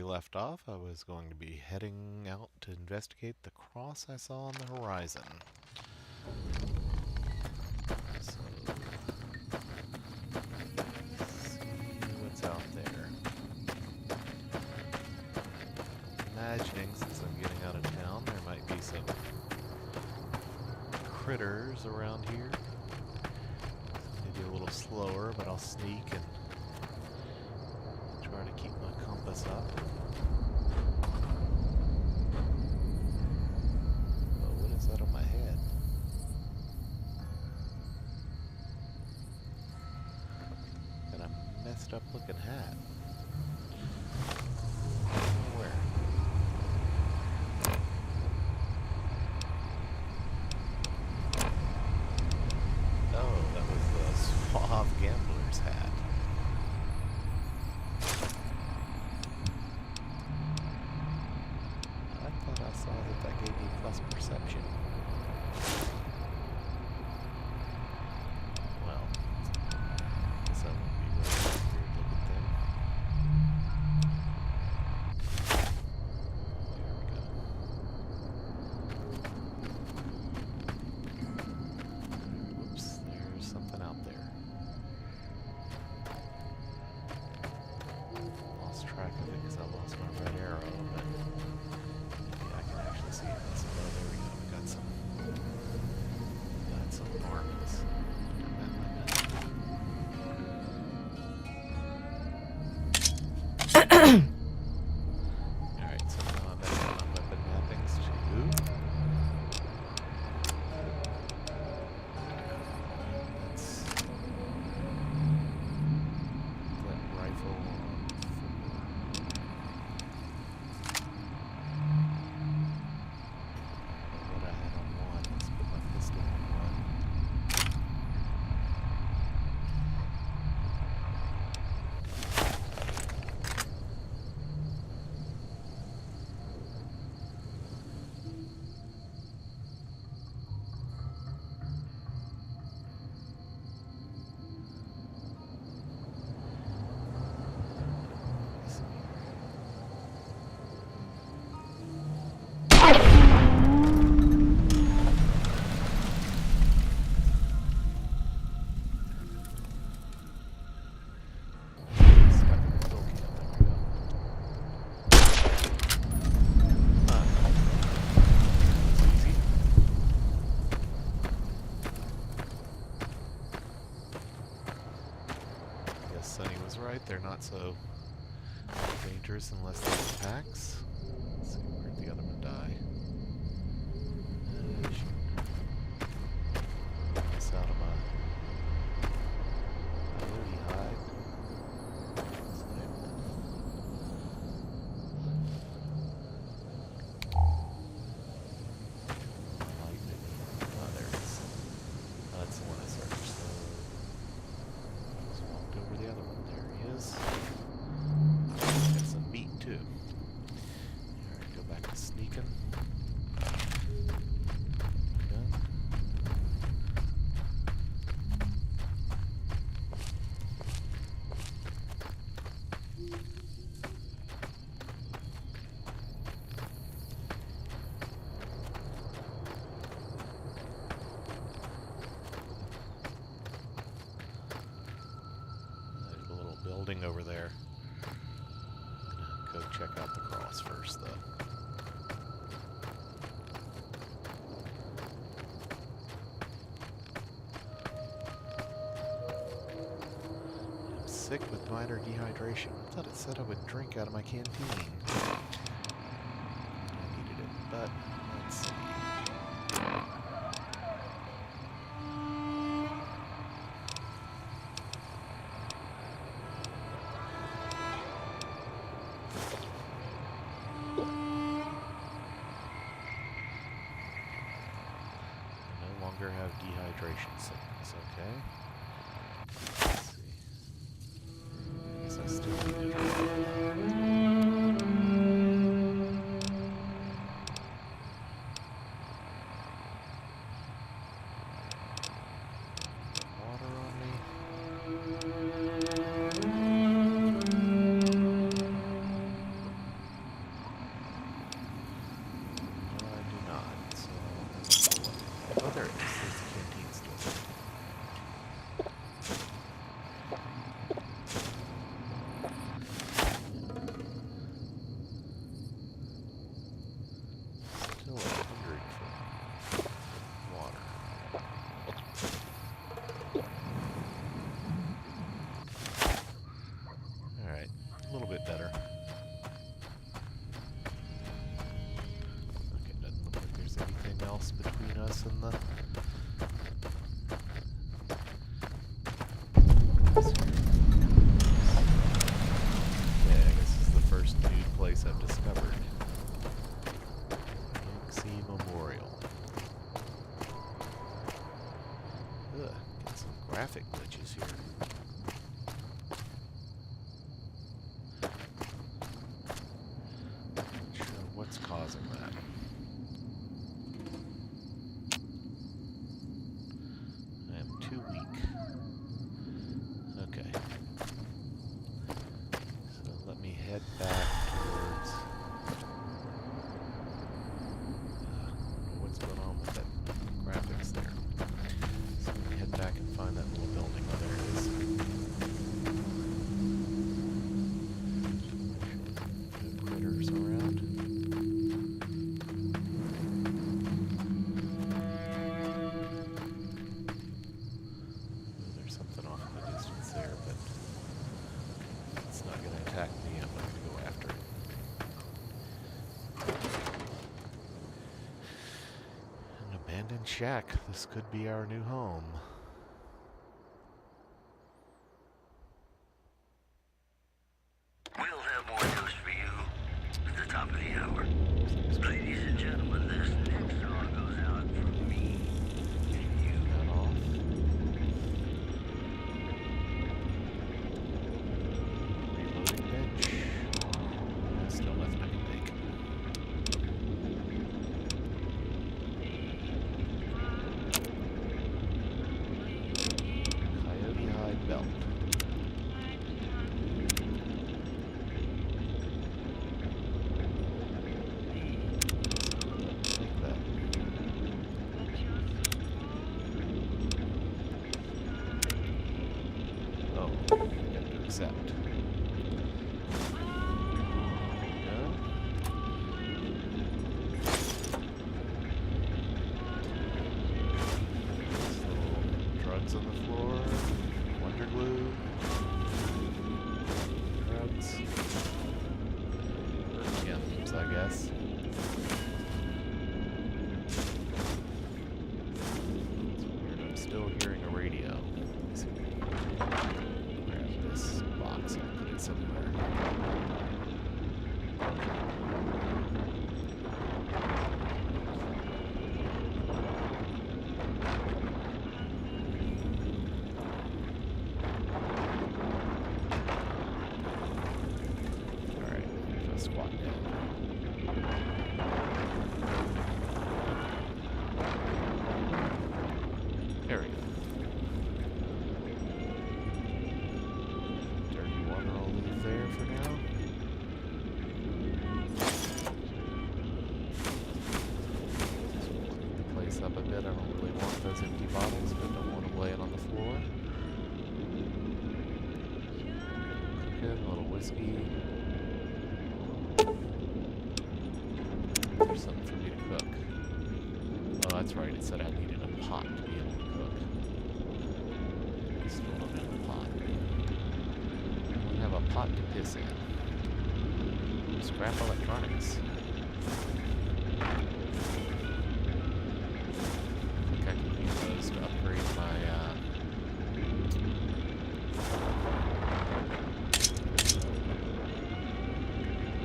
left off, I was going to be heading out to investigate the cross I saw on the horizon. So, see what's out there. Imagining, since I'm getting out of town, there might be some critters around here. Maybe a little slower, but I'll sneak and try to keep my compass up. Oh, what is that on my head? Got a messed up looking hat. Where? Oh, that was the suave gambler's hat. I saw that gave me plus perception. Well, guess that won't be very weird looking thing. There we go. Whoops, there's something out there. Lost track of it because I lost my red arrow, but I can actually see it. So, there we go. We got some marbles. Alright, so now I'm back on weapon mappings too. That's that rifle on 4. What I had on 1. Let's put my pistol on 1. Sunny was right, they're not so dangerous unless they're packs. Let's see, where'd the other one die? This out of my coyote hide. Lightning. Oh, there it is. Oh, that's the one I searched. So just walked over the other one. There he is. Got some meat too. Alright, go back to sneaking. Gun. There's a little building over there. Go check out the cross first, though. I'm sick with minor dehydration. I thought it said I would drink out of my canteen. I needed it, but let's see. Have dehydration sickness, okay? Let's see. I guess I still need to drink. Water on me. have discovered. Yangtze Memorial. Ugh, get some graphic glitches here. Not sure what's causing that. I am too weak. Okay. So let me head back towards... I don't know what's going on with that graphics there. So let me head back and find that little building. Oh, there it is. No critters around. Oh, there's something off in the distance there, but it's not going to attack me. I'm not going to go after it. An abandoned shack. This could be our new home. We'll have more news for you at the top of the hour. Ladies and gentlemen, this next song goes out from me to you. That off. Reloading bench. Still nothing I can take. Coyote hide belt. Take that. Oh, I have to accept. No. Little drugs on the floor. Wonder glue. Drugs. Perfumes, I guess. It's weird. I'm still hearing a radio. Let me see. Grab this box and put it somewhere. Alright, just squat down. There we go. Dirty water I'll leave there for now. Just clean the place up a bit. I don't really want those empty bottles, but don't want them laying on the floor. Cooking, a little whiskey. There's something for me to cook. Oh, that's right. It said I needed a pot to be able to cook. I still don't have a pot. I don't have a pot to piss in. Scrap electronics. I think I can use those to upgrade my,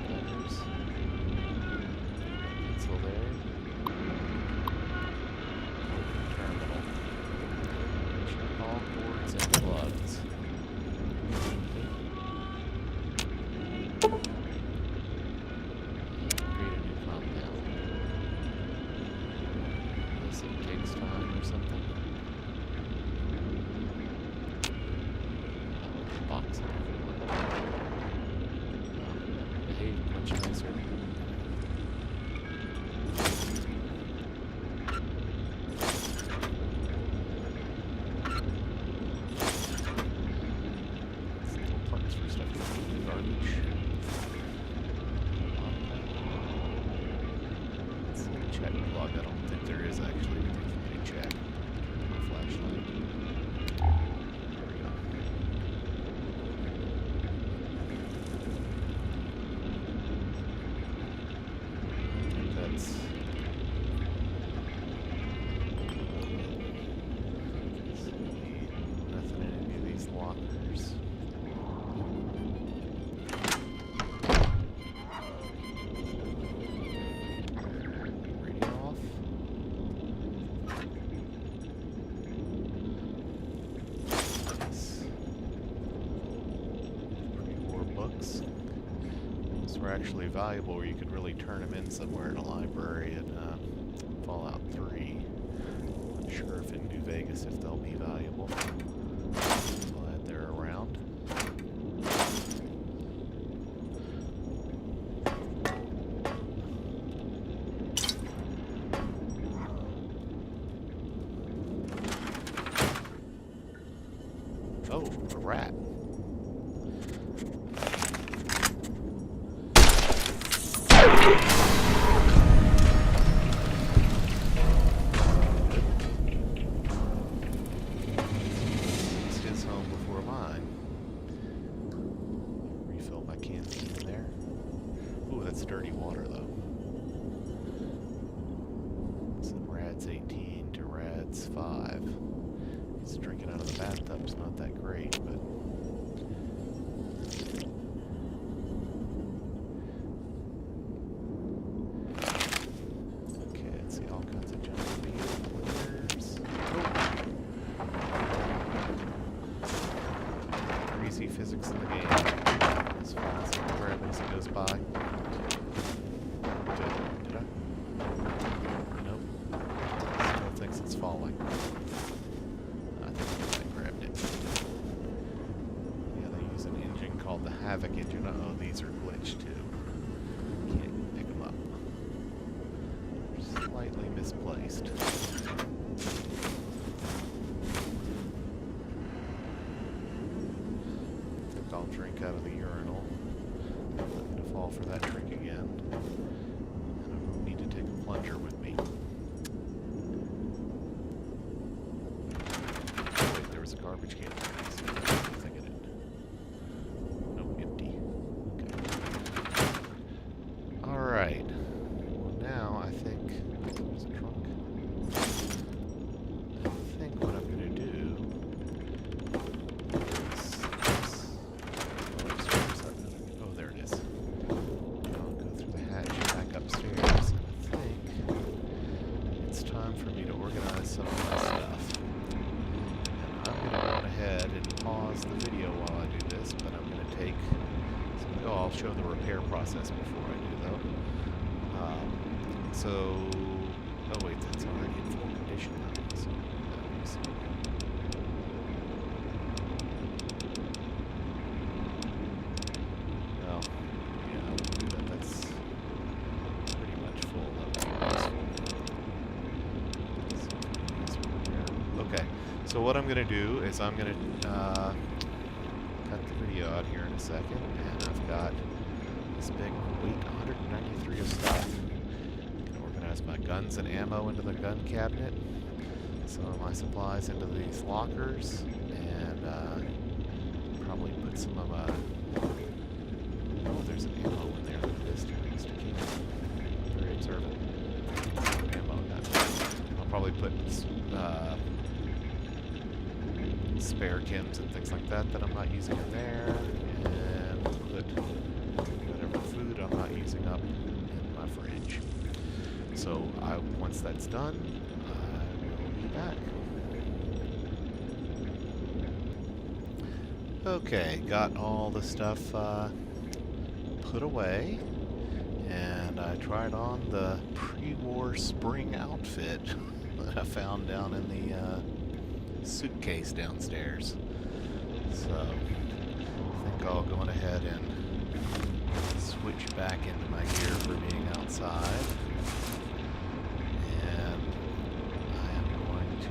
letters. Pencil there. Terminal. Check all cords and plugs. Create a new compound. Unless it takes time or something. Box. Behave much nicer. Still parts for stuff in the garbage. Let's see, check plug. I don't think there is actually anything for me to check. My flashlight. There we go. I think that's... Nothing in any of these lockers. were actually valuable where you could really turn them in somewhere in a library in Fallout 3. Not sure if in New Vegas if they'll be valuable. Glad they're around. Oh, a rat. It's his home before mine. Refill my canteen in there. Ooh, that's dirty water though. Some Rad's 18 to Rad's 5. He's drinking out of the bathtub's not that great, but okay, let's see all kinds of junk beers. Crazy physics in the game. As fast as grab it as it goes by. Did I? Nope. Still thinks it's falling. I think I grabbed it. Yeah, they use an engine called the Havoc engine. Oh, these are glitched too. Can't pick them up. They're slightly misplaced. I think I'll drink out of the urinal. Nothing to fall for that drink again. And I will need to take a plunger with me. Wait, there was a garbage can. Something in it. Nope, empty. Okay. Alright. Well, now I think. There's a trunk. I think what I'm going to do is. Oh, there it is. I'll go through the hatch back upstairs. And I think it's time for me to organize some of my stuff. I'm going to go ahead and pause the video while I do this, but I'm going to take some, oh, I'll show the repair process before I do though. Oh wait, that's already in full condition now. So, let me see. Oh, yeah, I won't do that. That's pretty much full. Okay, so what I'm going to do is I'm going to cut the video out here in a second, and I've got this big weight 193 of stuff. I'm going to organize my guns and ammo into the gun cabinet, some of my supplies into these lockers, and probably put some of my... Oh, there's an ammo in there. Look at this. Just a key. Very observant. Ammo in that. I'll probably put spare chems and things like that I'm not using in there, and put whatever food I'm not using up in my fridge. So once that's done, I will be back. Okay, got all the stuff put away, and I tried on the pre-war spring outfit that I found down in the suitcase downstairs. So I think I'll go ahead and switch back into my gear for being outside, and I am going to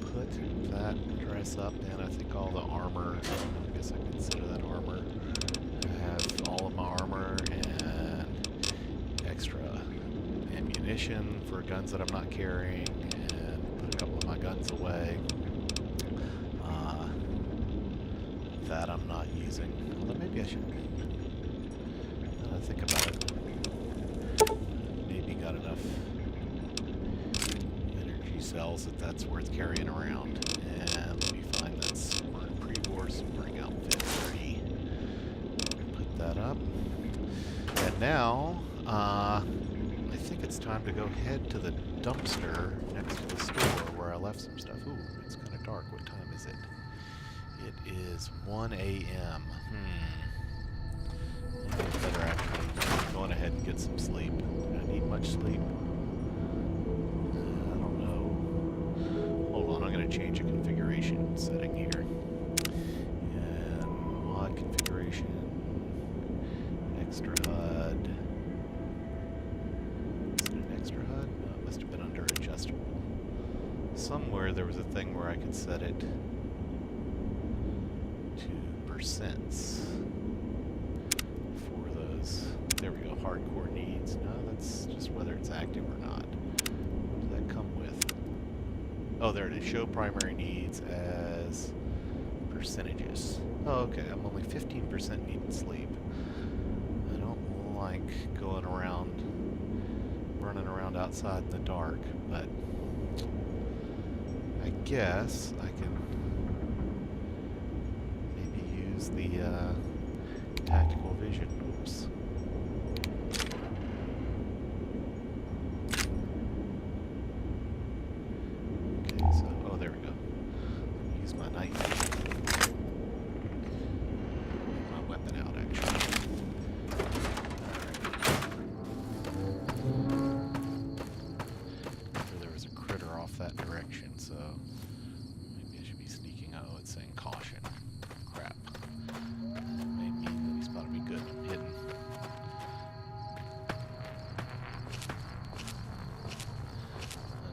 put that dress up, and I think all the armor, I guess I consider that armor. I have all of my armor and extra ammunition for guns that I'm not carrying, and put a couple of my guns away that I'm not using. Although maybe I should, now that I think about it, maybe got enough energy cells that's worth carrying around. And let me find that pre-war spring outfit ready. Put that up. And now, I think it's time to go head to the dumpster next to the store where I left some stuff. Ooh, it's kind of dark. What time is it? It is 1 a.m. I think it's better actually going ahead and get some sleep. Do I need much sleep? I don't know. Hold on, I'm going to change a configuration setting here. And mod configuration, extra HUD. Is it an extra HUD? No, it must have been under adjustable. Somewhere there was a thing where I could set it to percents for those. There we go, hardcore needs. No, that's just whether it's active or not. What does that come with? Oh, there it is. Show primary needs as percentages. Oh, okay. I'm only 15% needing sleep. I don't like going around, running around outside in the dark, but I guess I can maybe use the tactical vision. Oops. Okay, so, oh, there we go. Use my night vision. Get my weapon out, actually. There was a critter off that direction, so maybe I should be sneaking. Oh, it's saying caution. Crap. That may mean that he's about to be good. I'm hidden.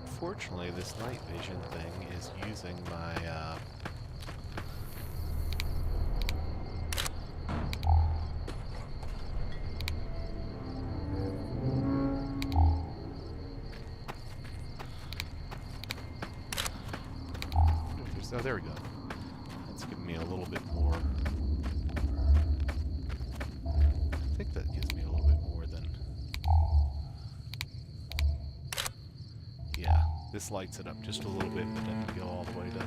Unfortunately, this night vision thing is using my oh, there we go. That's giving me a little bit more. I think that gives me a little bit more than. Yeah, this lights it up just a little bit, but doesn't go all the way to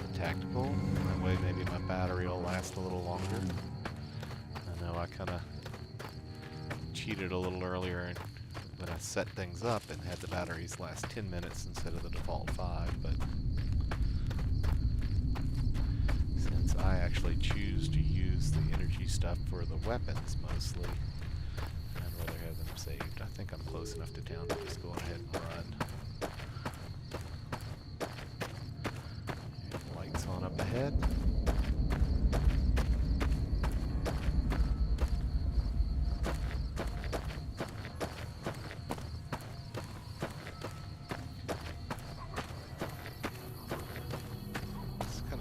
the tactical. That way, maybe my battery will last a little longer. I know I kind of cheated a little earlier and when I set things up and had the batteries last 10 minutes instead of the default 5, but since I actually choose to use the energy stuff for the weapons mostly, I'd rather have them saved. I think I'm close enough to town to just go ahead and run. Lights on up ahead.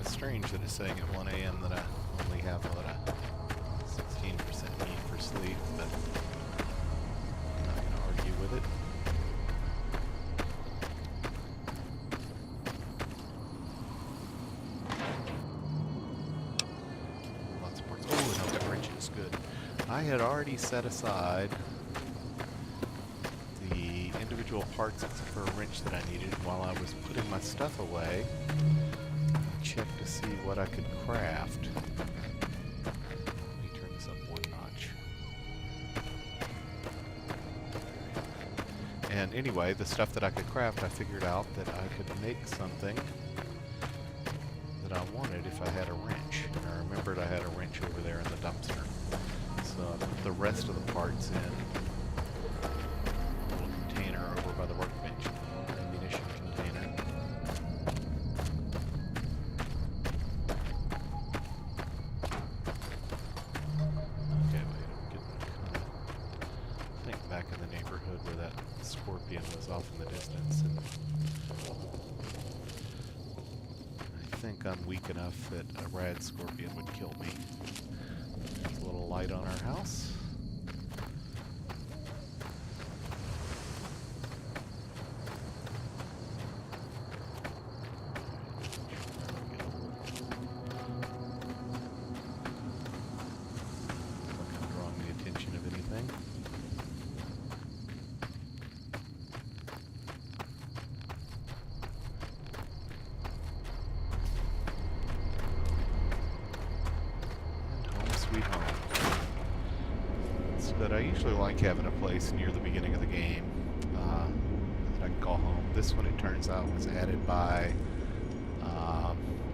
Strange that it's saying at 1 a.m. that I only have what a 16% need for sleep, but I'm not going to argue with it. Lots of parts. Oh, and I've got wrenches. Good. I had already set aside the individual parts except for a wrench that I needed while I was putting my stuff away. Check to see what I could craft. Let me turn this up one notch. And anyway, the stuff that I could craft, I figured out that I could make something that I wanted if I had a wrench. And I remembered I had a wrench over there in the dumpster. So I put the rest of the parts in a little container over by the workbench. Ammunition container. Back in the neighborhood where that scorpion was off in the distance, and I think I'm weak enough that a rad scorpion would kill me. There's a little light on our house. Not drawing the attention of anything. Sweet home. It's good. I usually like having a place near the beginning of the game that I can call home. This one, it turns out, was added by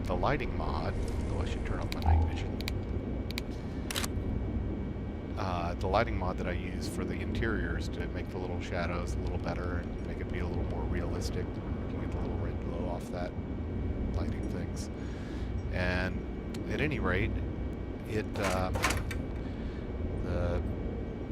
the lighting mod, oh, I should turn off my night vision. The lighting mod that I use for the interiors to make the little shadows a little better and make it be a little more realistic. You can get the little red glow off that lighting things. And at any rate, the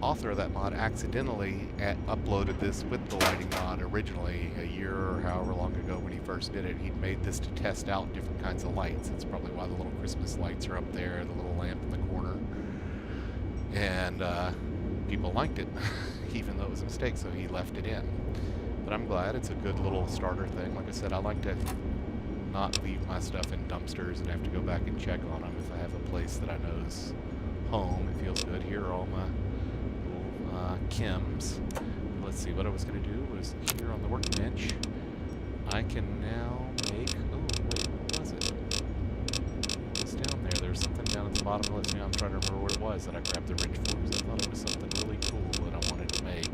author of that mod accidentally uploaded this with the lighting mod originally a year or however long ago when he first did it. He'd made this to test out different kinds of lights. That's probably why the little Christmas lights are up there, the little lamp in the corner. And people liked it, even though it was a mistake, so he left it in. But I'm glad. It's a good little starter thing. Like I said, I like to not leave my stuff in dumpsters and have to go back and check on them if I have a place that I know is home. It feels good. Here are all my little chems. Let's see, what I was going to do was here on the workbench, I can now make, oh wait, what was it? It's down there. There's something down at the bottom. Let's see, I'm trying to remember what it was that I grabbed the wrench for, because I thought it was something really cool that I wanted to make.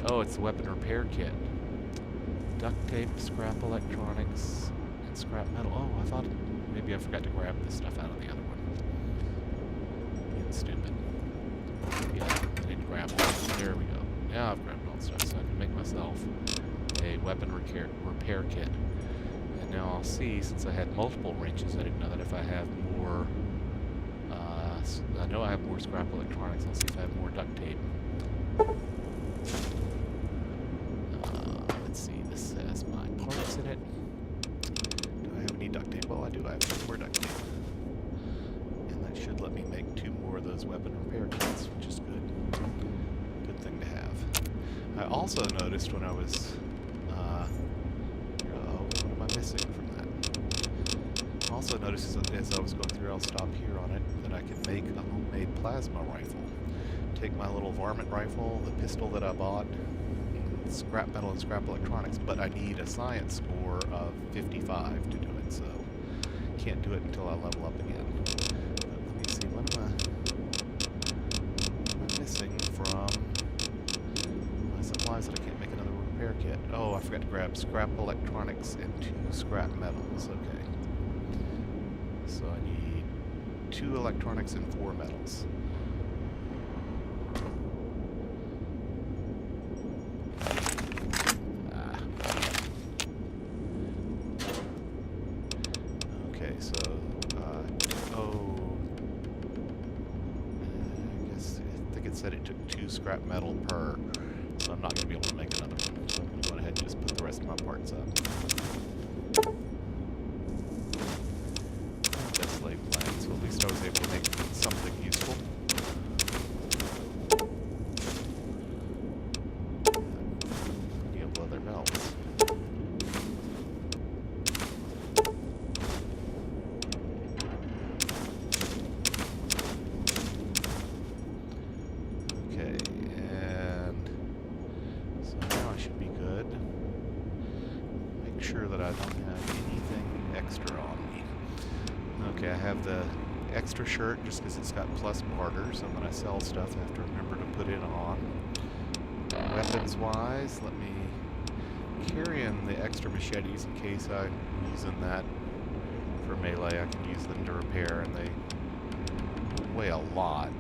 Oh, it's the weapon repair kit. Duct tape, scrap electronics, and scrap metal. Oh, I thought maybe I forgot to grab this stuff out of the other one. Being stupid. Yeah, I didn't grab it. There we go. Now I've grabbed all the stuff, so I can make myself a weapon repair kit. And now I'll see, since I had multiple wrenches, I didn't know that if I have more, I know I have more scrap electronics. I'll see if I have more duct tape. Let's see, this says my parts in it. Do I have any duct tape? Well, I do. I have 2 more duct tape. And that should let me make 2 more of those weapon repair kits, which is good. Good thing to have. I also noticed when I was, what am I missing from that? I also noticed as I was going through, I'll stop here on it, that I can make a homemade plasma rifle. Take my little varmint rifle, the pistol that I bought, scrap metal and scrap electronics, but I need a science score of 55 to do it, so can't do it until I level up again. But let me see, what am I missing from my supplies that I can't make another repair kit? Oh, I forgot to grab scrap electronics and 2 scrap metals. Okay. So I need 2 electronics and 4 metals. Okay, so, I think it said it took 2 scrap metal per, so I'm not going to be able to make another one. So I'm going to go ahead and just put the rest of my parts up. That's slave plan, so at least I was able to make something useful. Plenty of leather belts. Okay, and so now I should be good. Make sure that I don't have anything extra on me. Okay, I have the extra shirt just because it's got plus barter, so when I sell stuff I have to remember to put it on. Weapons wise, let me carry in the extra machetes in case I'm using that for melee. I can use them to repair, and they weigh a lot.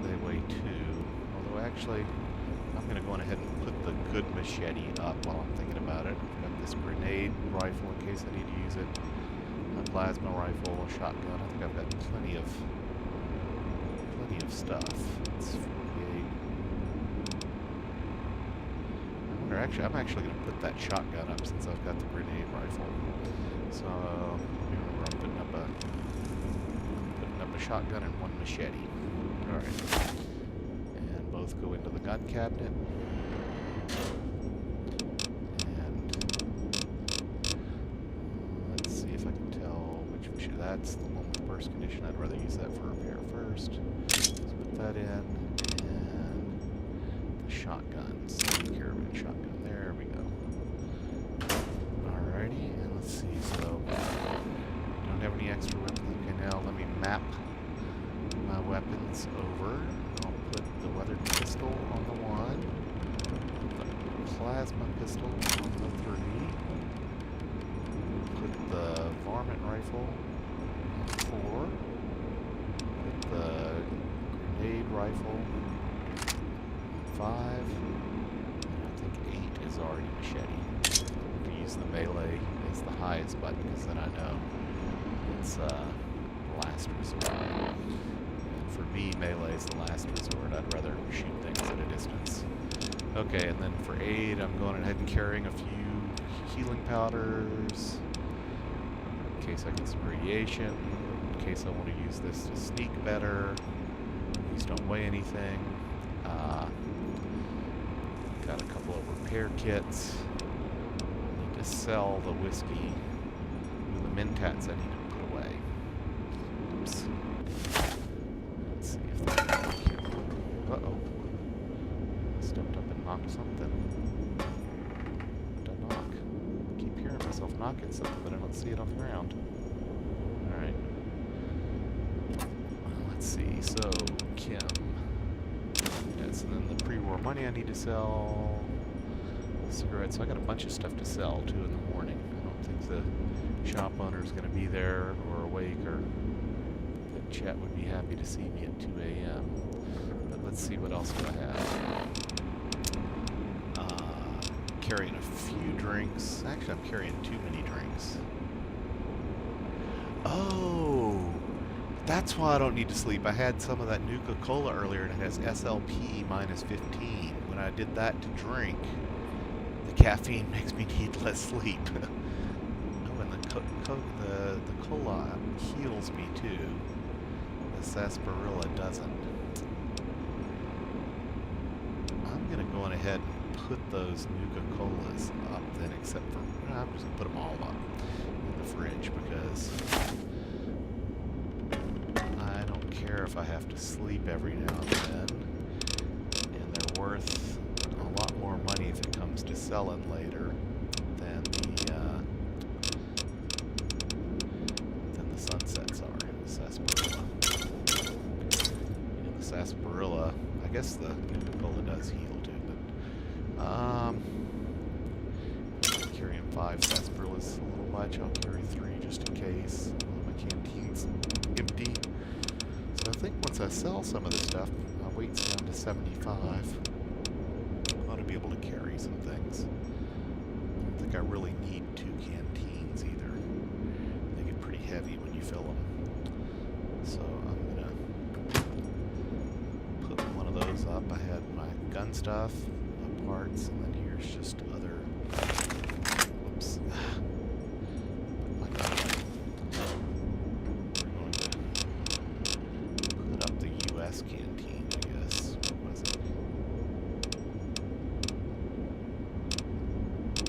They weigh 2. Although actually, I'm going to go on ahead and put the good machete up while I'm thinking about it. I've got this grenade rifle in case I need to use it. A plasma rifle, a shotgun. I think I've got plenty of stuff. It's 48. I'm actually going to put that shotgun up since I've got the grenade rifle. So remember, I'm putting up a shotgun and 1 machete. All right, and both go into the gun cabinet. Let's see if I can tell which machine. That's the one with burst condition. I'd rather use that for repair first. Let's put that in, and the shotguns. Take care of it. Shotgun. There we go. Alrighty, and let's see. So, don't have any extra weapons. Okay, now let me map my weapons over. I'll put the weathered pistol on the 1, the plasma pistol on the 3, put the varmint rifle 4. Put the grenade rifle 5. And I think 8 is already machete. I'm use the melee as the highest button because then I know it's last resort. And for me, melee is the last resort. I'd rather shoot things at a distance. Okay, and then for aid, I'm going ahead and carrying a few healing powders in case I get some radiation, in case I want to use this to sneak better. These don't weigh anything. Got a couple of repair kits. Need to sell the whiskey. The mentats I need to put away. Oops. Let's see if that's here. Uh-oh. Stepped up and knocked something. What did I knock? I keep hearing myself knocking something, but I don't see it on the ground. Alright. Let's see. So, Kim. Yes, and then the pre-war money I need to sell. Cigarettes. So I got a bunch of stuff to sell, too, in the morning. I don't think the shop owner's going to be there or awake, or the chat would be happy to see me at 2 a.m. But let's see what else do I have. Carrying a few drinks. Actually, I'm carrying too many drinks. Oh, that's why I don't need to sleep. I had some of that Nuka-Cola earlier, and it has SLP minus 15. When I did that to drink, the caffeine makes me need less sleep. Oh, and the cola heals me too. The sarsaparilla doesn't. I'm gonna go on ahead and put those Nuka-Colas up then, except for I'm just gonna put them all up in the fridge because I don't care if I have to sleep every now and then, and they're worth a lot more money if it comes to selling later than the sunsets are. The sarsaparilla. And the sarsaparilla, I guess the Nuka-Cola does heal too, but carrying 5 sarsaparillas a little much. I'll carry 3 just in case. My canteen's empty. So I think once I sell some of this stuff, my weight's down to 75. I ought to be able to carry some things. I don't think I really need 2 canteens either. They get pretty heavy when you fill them. So I'm gonna put one of those up. I had my gun stuff, my parts, and then here's just other. Whoops. My gun. We're going to put up the U.S. canteen, I guess. What was it?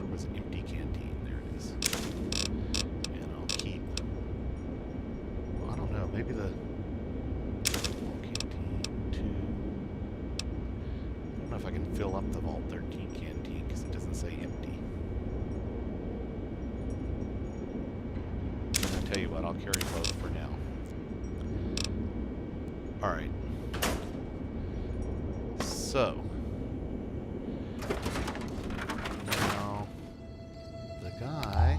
Where was it? Empty canteen. There it is. And I'll keep. Well, I don't know. Maybe the canteen 2. I don't know if I can fill up the Vault 13 canteen because it doesn't say empty. I'll tell you what, I'll carry both for now. Alright. So. Now, the guy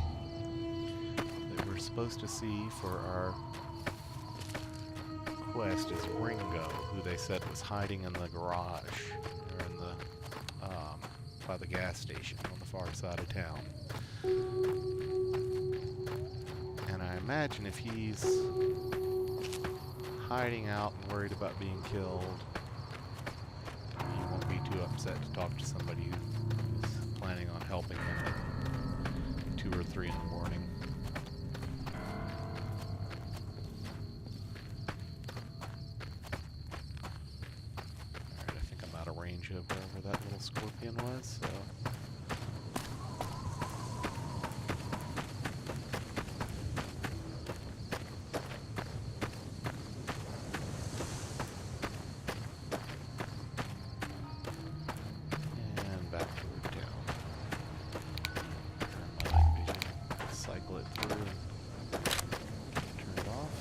that we're supposed to see for our quest is Ringo, who they said was hiding in the garage, or in the, by the gas station on the far side of town. And I imagine if he's hiding out and worried about being killed, he won't be too upset to talk to somebody who's planning on helping him at 2 or 3 in the morning. Alright, I think I'm out of range of wherever that little scorpion was, so... And back toward town. Turn my night vision, cycle it through, turn it off.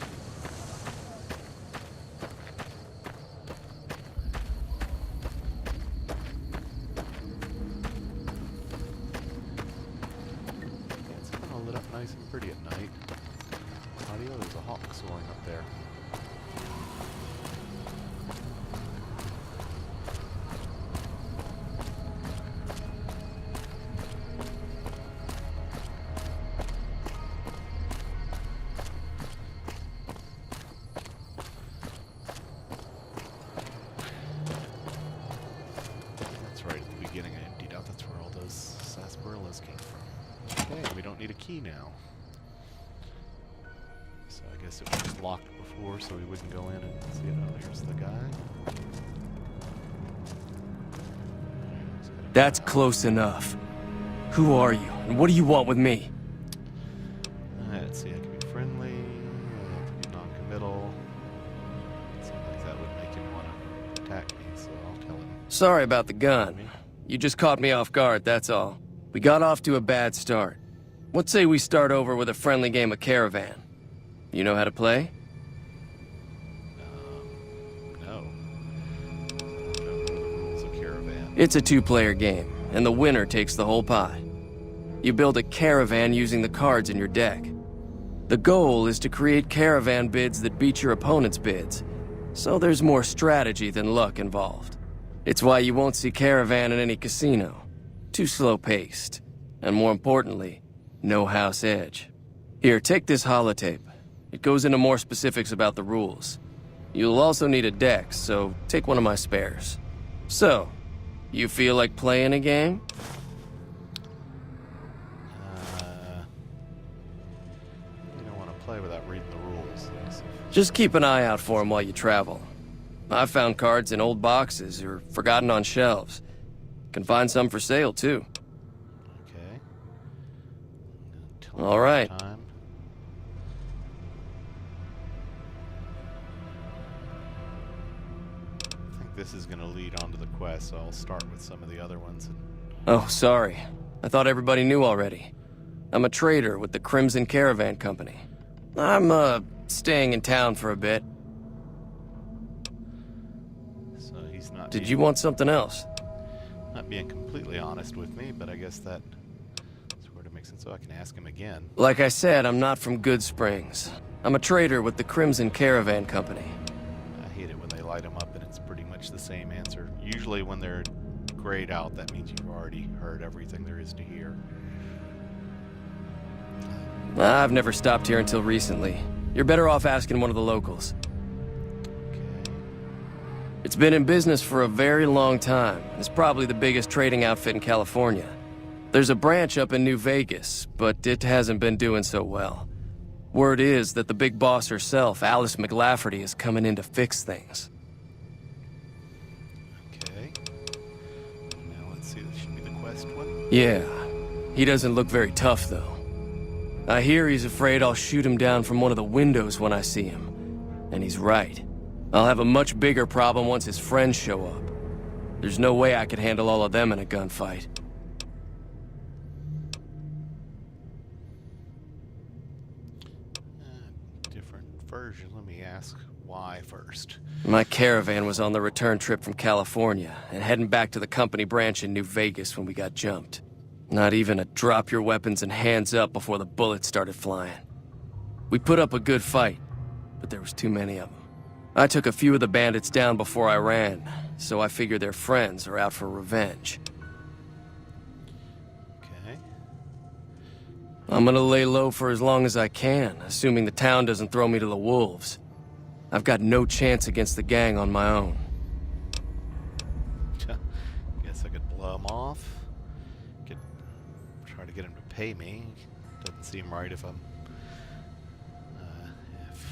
There's a hawk soaring up there. That's right, at the beginning I emptied out. That's where all those sarsaparillas came from. Okay, we don't need a key now. So I guess it was locked before, so we wouldn't go in and see it. Oh, there's the guy. That's close enough. Who are you, and what do you want with me? Let's see, I can be friendly, I can be non-committal. Sometimes that would make him want to attack me, so I'll tell him. Sorry about the gun. You just caught me off guard, that's all. We got off to a bad start. What say we start over with a friendly game of Caravan? You know how to play? No. I don't know the rules of Caravan. It's a two-player game, and the winner takes the whole pie. You build a caravan using the cards in your deck. The goal is to create caravan bids that beat your opponent's bids, so there's more strategy than luck involved. It's why you won't see Caravan in any casino. Too slow-paced, and more importantly, no house edge. Here, take this holotape. It goes into more specifics about the rules. You'll also need a deck, so take one of my spares. So, you feel like playing a game? You don't want to play without reading the rules. Just keep an eye out for them while you travel. I've found cards in old boxes or forgotten on shelves. Can find some for sale, too. Okay. All right. Time. I think this is going to lead on to the quest, so I'll start with some of the other ones. Oh, sorry. I thought everybody knew already. I'm a trader with the Crimson Caravan Company. I'm, staying in town for a bit. So he's not. Did you want something else? Not being completely honest with me, but I guess that sort of makes sense. So I can ask him again. Like I said, I'm not from Good Springs. I'm a trader with the Crimson Caravan Company. I hate it when they light them up and it's pretty much the same answer. Usually when they're grayed out, that means you've already heard everything there is to hear. I've never stopped here until recently. You're better off asking one of the locals. Okay. It's been in business for a very long time. It's probably the biggest trading outfit in California. There's a branch up in New Vegas, but it hasn't been doing so well. Word is that the big boss herself, Alice McLafferty, is coming in to fix things. Okay. Now let's see, this should be the quest one. Yeah. He doesn't look very tough, though. I hear he's afraid I'll shoot him down from one of the windows when I see him. And he's right. I'll have a much bigger problem once his friends show up. There's no way I could handle all of them in a gunfight. Different version. Let me ask why first. My caravan was on the return trip from California and heading back to the company branch in New Vegas when we got jumped. Not even a drop your weapons and hands up before the bullets started flying. We put up a good fight, but there was too many of them. I took a few of the bandits down before I ran, so I figure their friends are out for revenge. Okay. I'm gonna lay low for as long as I can, assuming the town doesn't throw me to the wolves. I've got no chance against the gang on my own. Guess I could blow him off. Could try to get him to pay me. Doesn't seem right if I'm... if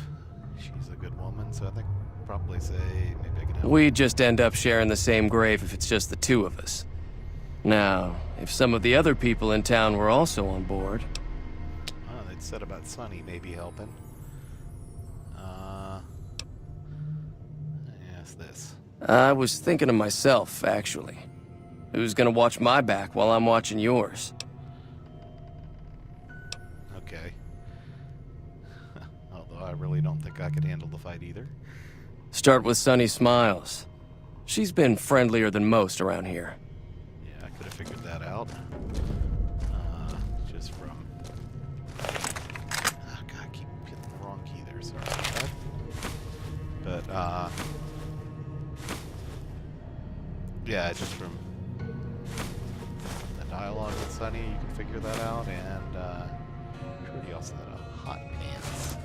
she's a good woman, so I think I'd probably say maybe I can help. We'd just end up sharing the same grave if it's just the two of us. Now, if some of the other people in town were also on board... Oh, they'd said about Sonny maybe helping. Yes, this. I was thinking of myself, actually. Who's gonna watch my back while I'm watching yours? Okay. Although I really don't think I could handle the fight either. Start with Sunny Smiles. She's been friendlier than most around here. Yeah, I could have figured that out. Just from... Oh, God, I keep hitting the wrong key there. Sorry about that. But, yeah, just from the dialogue with Sonny, you can figure that out, and, Trudy also had a hot pants.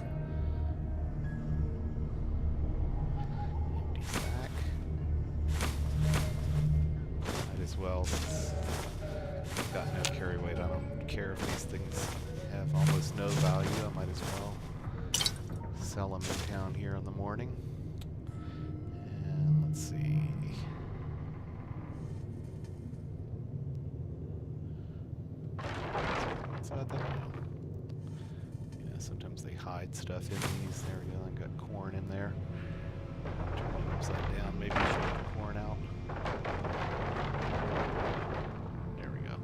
Empty sack. Might as well, since I've got no carry weight, I don't care if these things have almost no value, I might as well sell them in town here in the morning. And let's see. Inside that? Yeah, sometimes they hide stuff in these. There we go, I've got corn in there. Turn it upside down, maybe show the corn out. There we go.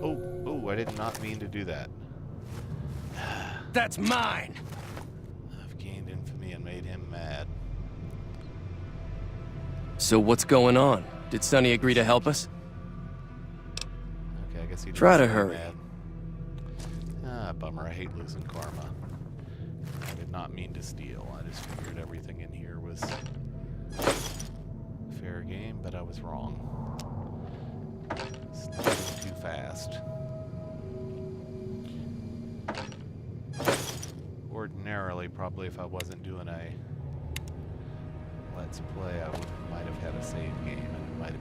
Oh, I did not mean to do that. That's mine! I've gained infamy and made him mad. So what's going on? Did Sonny agree to help us? Okay, I guess he didn't Try to stay hurry. mad. Ah, bummer. I hate losing karma. I did not mean to steal. I just figured everything in here was fair game, but I was wrong. Stealing too fast. Ordinarily, probably if I wasn't doing a Let's Play, I might have had a save game, and it might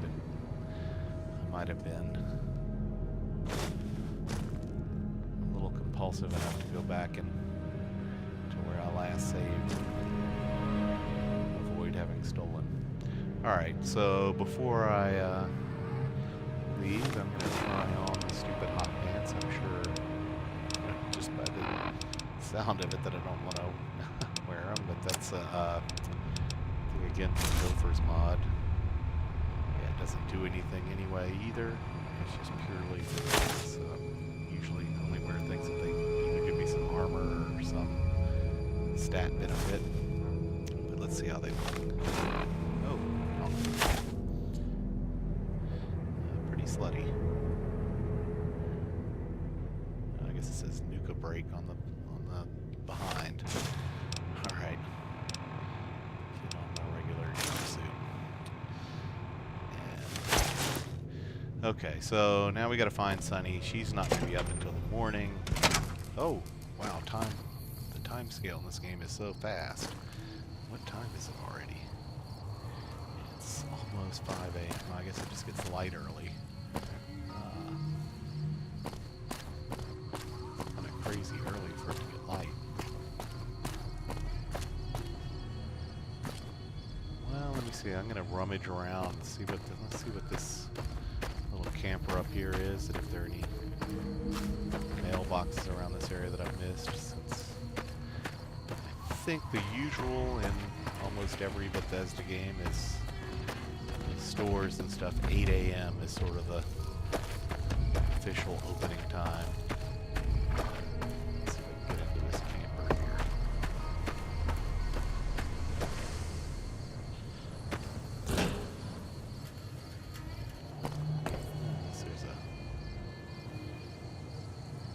have been a little compulsive enough to go back and to where I last saved, avoid having stolen. Alright, so before I leave, I'm going to try on the stupid hot pants. I'm sure, just by the sound of it, that I don't want to wear them, but that's again from Gopher's mod. Yeah, it doesn't do anything anyway either. It's just purely physics. So I usually only wear things that they either give me some armor or some stat benefit. But let's see how they look. Oh, pretty slutty. I guess it says Nuka Break on the behind. All right. Get on my regular jumpsuit. Okay, so now we gotta find Sunny. She's not gonna be up until the morning. Oh, wow, the time scale in this game is so fast. What time is it already? It's almost 5 a.m. I guess it just gets light early. Kinda crazy early for it to get light. Well, let me see. I'm gonna rummage around and see what let's see what this little camper up here is, and if there are any mailboxes around this area that I've missed. Since I think the usual in almost every Bethesda game is stores and stuff. 8 a.m. is sort of the official opening time. Let's see if I can get into this camper here.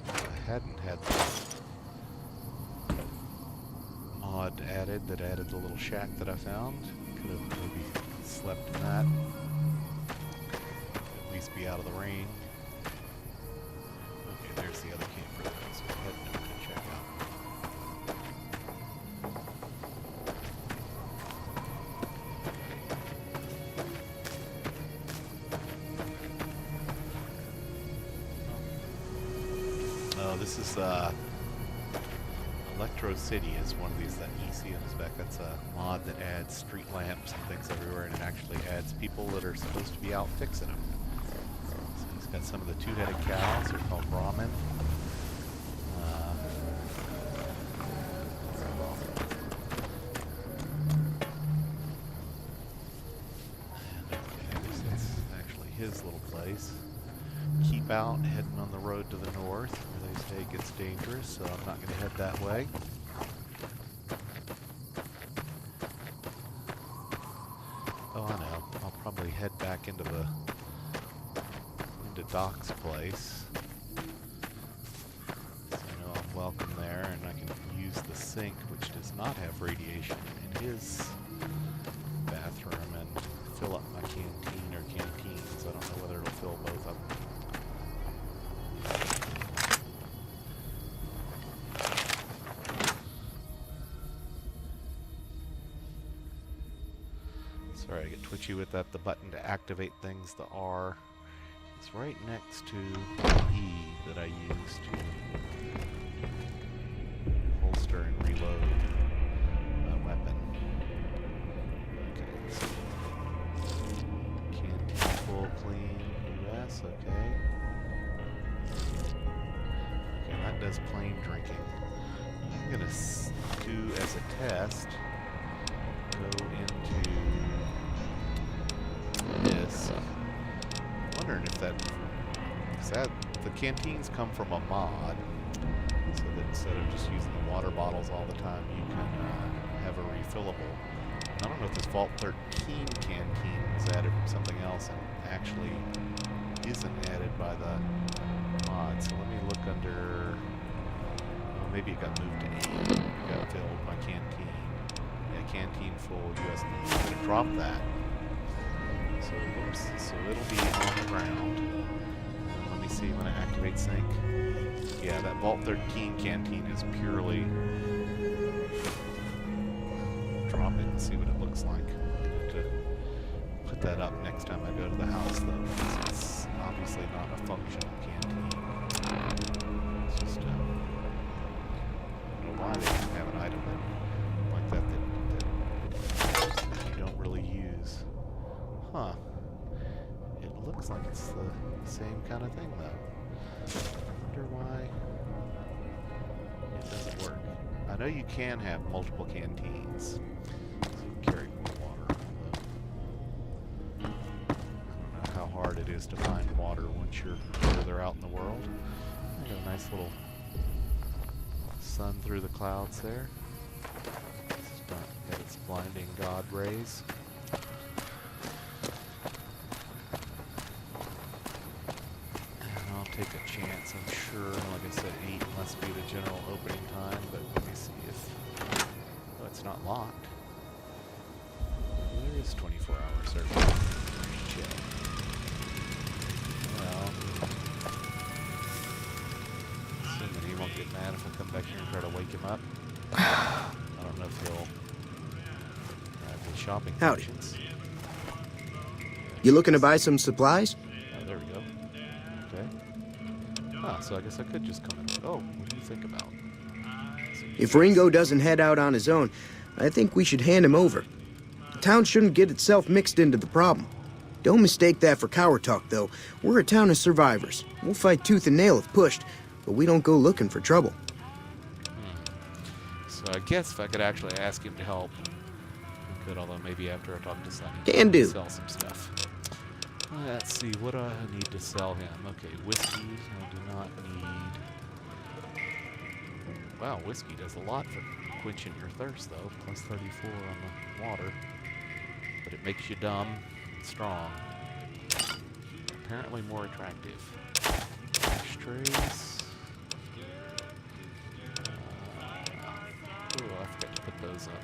I hadn't had the mod added that added the little shack that I found. Could have maybe slept in that. At least be out of the rain. Okay, there's the other camper that I was heading over to check out. Oh, this is Electro City is one of these that you see on the spec. That's a mod that adds street lamps and things everywhere, and it actually adds people that are supposed to be out fixing them. So he's got some of the two-headed cows. They're called Brahmin. And I guess that's actually his little place. Keep out, heading on the road to the north, where they say it gets dangerous, so I'm not going to head that way. Oh, I know. I'll probably head back into Doc's place. So I know I'm welcome there, and I can use the sink, which does not have radiation, in his bathroom and fill up my canteen or canteens. I don't know whether it'll fill both of them. Sorry, I get twitchy with that. The button to activate things, the R, is right next to the E that I use to holster and reload my weapon. Okay, so canteen full, clean, US, okay. Okay, that does plain drinking. I'm gonna do as a test, go into this. I'm wondering if the canteens come from a mod, so that instead of just using the water bottles all the time, you can have a refillable. I don't know if this Vault 13 canteen was added from something else and actually isn't added by the mod. So let me look under. Oh, maybe it got moved to 8. It got filled by canteen. Yeah, canteen full USB. I'm gonna drop that. So, oops, so it'll be on the ground. Let me see when I activate sync. Yeah, that Vault 13 canteen is purely... Drop it and see what it looks like. I'm going to put that up next time I go to the house, though, because it's obviously not a functional canteen. It's just, I don't know why they don't have an item like that that you don't really use. Huh. It looks like it's the same kind of thing, though. I wonder why it doesn't work. I know you can have multiple canteens. So you carry more water, although I don't know how hard it is to find water once you're further out in the world. I got a nice little sun through the clouds there. It's got its blinding God rays. Take a chance, I'm sure. Like I said, 8 must be the general opening time, but let me see if... Oh, it's not locked. There is 24-hour service. Check. Well... Assuming he won't get mad if I come back here and try to wake him up. I don't know if he'll have the shopping functions. You looking to buy some supplies? Oh, there we go. Okay. Ah, so I guess I could just come in. Oh, what do you think about? If Ringo doesn't head out on his own, I think we should hand him over. The town shouldn't get itself mixed into the problem. Don't mistake that for coward talk, though. We're a town of survivors. We'll fight tooth and nail if pushed, but we don't go looking for trouble. So I guess if I could actually ask him to help, we could, although maybe after I talk to Sonny, Can do. Sell some stuff. Let's see, what do I need to sell him? Okay, whiskey, I do not need... Wow, whiskey does a lot for quenching your thirst, though. Plus 34 on the water. But it makes you dumb and strong. Apparently more attractive. Ashtrays. Oh, I forgot to put those up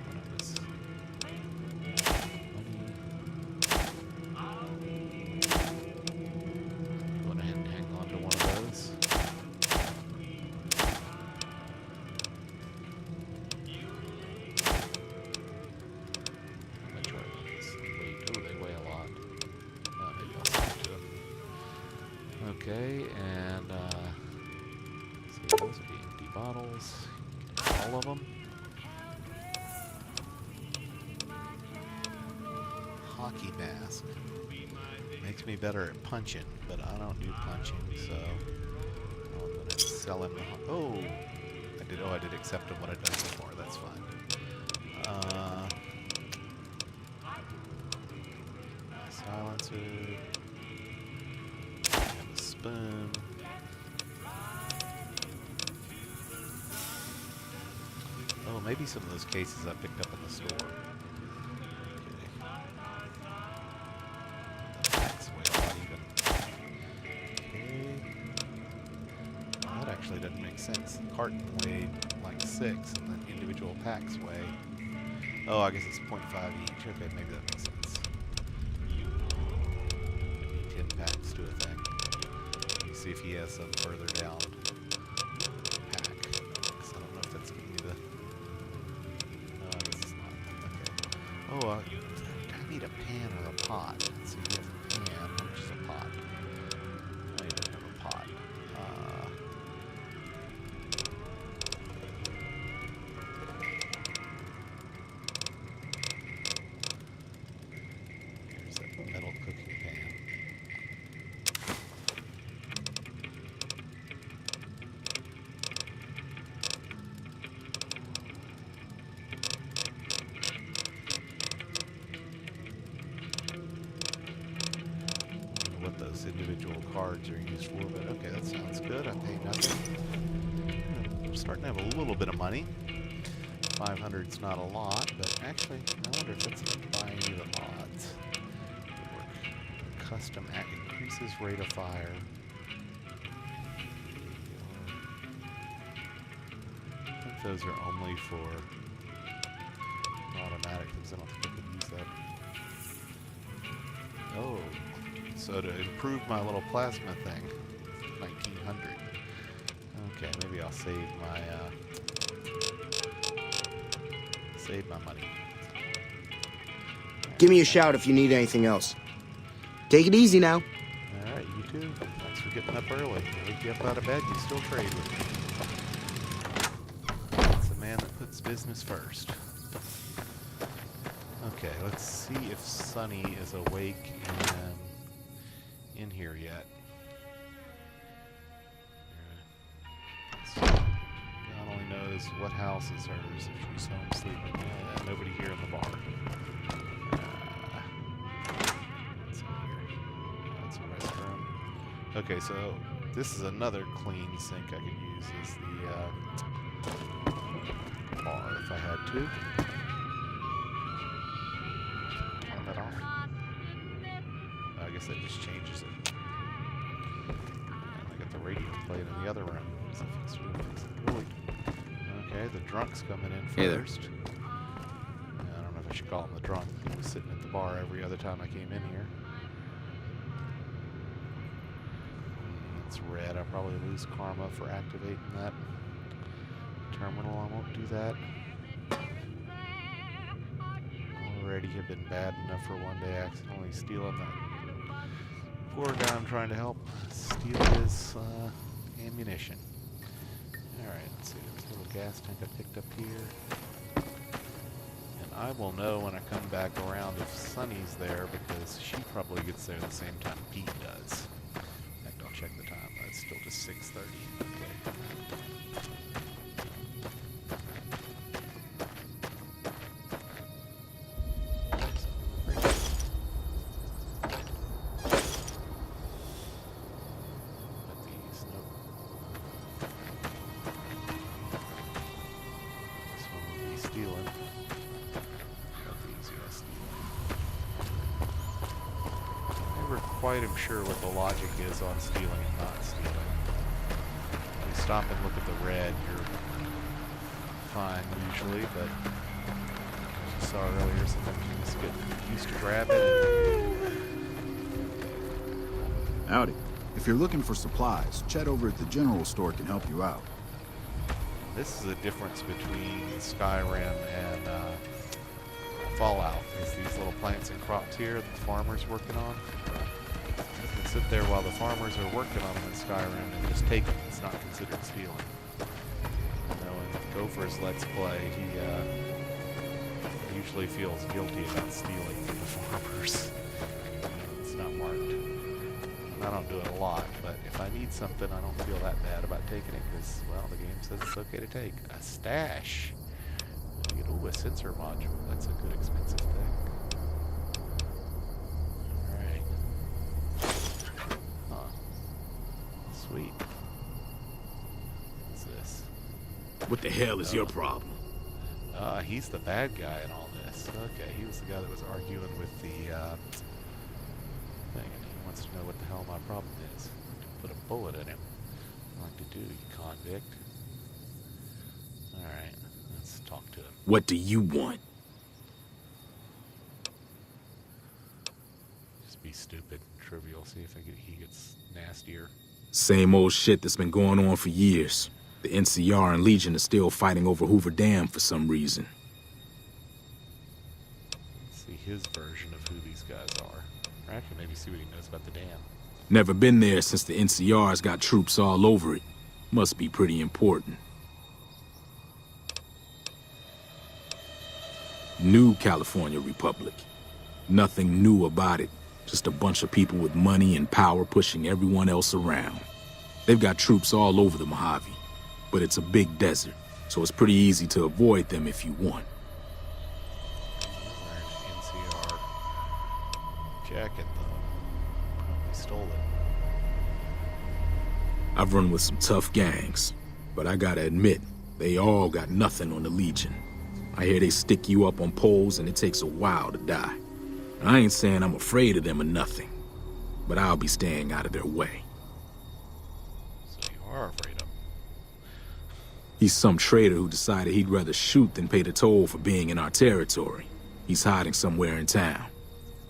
when it was... Okay, and so those would be empty bottles. All of them. Hockey mask. Makes me better at punching, but I don't do punching, so I'm gonna sell him the I did accept him what I'd done before, that's fine. Silencer. Spoon. Oh, maybe some of those cases I picked up in the store. Okay. actually doesn't make sense. The carton weighed like 6, and then individual packs weigh. Oh, I guess it's 0.5 each. Okay, maybe that makes sense. Maybe 10 packs to a thing. Let me see if he has some further down pack. So I don't know if that's giving me the. No, I guess it's not. Okay. Oh, I need a pan or a pot. Let's see, he has a pan. How much is a pot? I don't have a pot. Here's that metal cooking pan. What those individual cards are used for, but okay, that sounds good. I pay nothing. I'm starting to have a little bit of money. 500's not a lot, but actually, I wonder if that's going to buy any of the mods. Custom act increases rate of fire. I think those are only for automatic things. I don't think I can use that. Oh. So to improve my little plasma thing, 1900. Okay, maybe I'll save my money. Give me a shout if you need anything else. Take it easy now. All right, you too. Thanks for getting up early. I wake you up out of bed, you still trade with me. That's a man that puts business first. Okay, let's see if Sonny is awake and in here yet. God only knows what house is hers if she's home sleeping. Nobody here in the bar. What's in here? That's a restroom. Okay, so this is another clean sink I could use as the bar if I had to. Turn that off. I guess that just changes it. And I got the radio playing in the other room. So fix it. Okay, the drunk's coming in first. Hey there. I don't know if I should call him the drunk. He was sitting at the bar every other time I came in here. It's red. I probably lose karma for activating that terminal. I won't do that. Already have been bad enough for one day accidentally stealing that poor guy I'm trying to help steal his ammunition. Alright, let's see. There's a little gas tank I picked up here. And I will know when I come back around if Sunny's there because she probably gets there the same time Pete does. In fact, I'll check the time. It's still just 6:30. Okay. Quite am sure what the logic is on stealing and not stealing. If you stop and look at the red, you're fine usually, but as you saw earlier, sometimes you just get used to grab it. Howdy. If you're looking for supplies, Chet over at the general store can help you out. This is the difference between Skyrim and Fallout. Is these little plants and crops here that the farmer's working on. You can sit there while the farmers are working on them in Skyrim and just take them. It's not considered stealing. You know, in Gopher's Let's Play, he usually feels guilty about stealing from the farmers. It's not marked. And I don't do it a lot, but if I need something, I don't feel that bad about taking it because, well, the game says it's okay to take. A stash. You get a sensor module. That's a good expensive thing. Sweet. What's this? What the hell is your problem? He's the bad guy in all this. Okay, he was the guy that was arguing with the thing, and he wants to know what the hell my problem is. Put a bullet in him. like to do, you convict? Alright, let's talk to him. What do you want? Just be stupid, trivial, see if he gets nastier. Same old shit that's been going on for years. The NCR and Legion are still fighting over Hoover Dam for some reason. Let's see his version of who these guys are. Or actually, maybe see what he knows about the dam. Never been there since the NCR's got troops all over it. Must be pretty important. New California Republic. Nothing new about it. Just a bunch of people with money and power pushing everyone else around. They've got troops all over the Mojave, but it's a big desert, so it's pretty easy to avoid them if you want. Wearing an NCR jacket, though. Probably stole it. I've run with some tough gangs, but I gotta admit, they all got nothing on the Legion. I hear they stick you up on poles and it takes a while to die. I ain't saying I'm afraid of them or nothing, but I'll be staying out of their way. So you are afraid of him. He's some traitor who decided he'd rather shoot than pay the toll for being in our territory. He's hiding somewhere in town.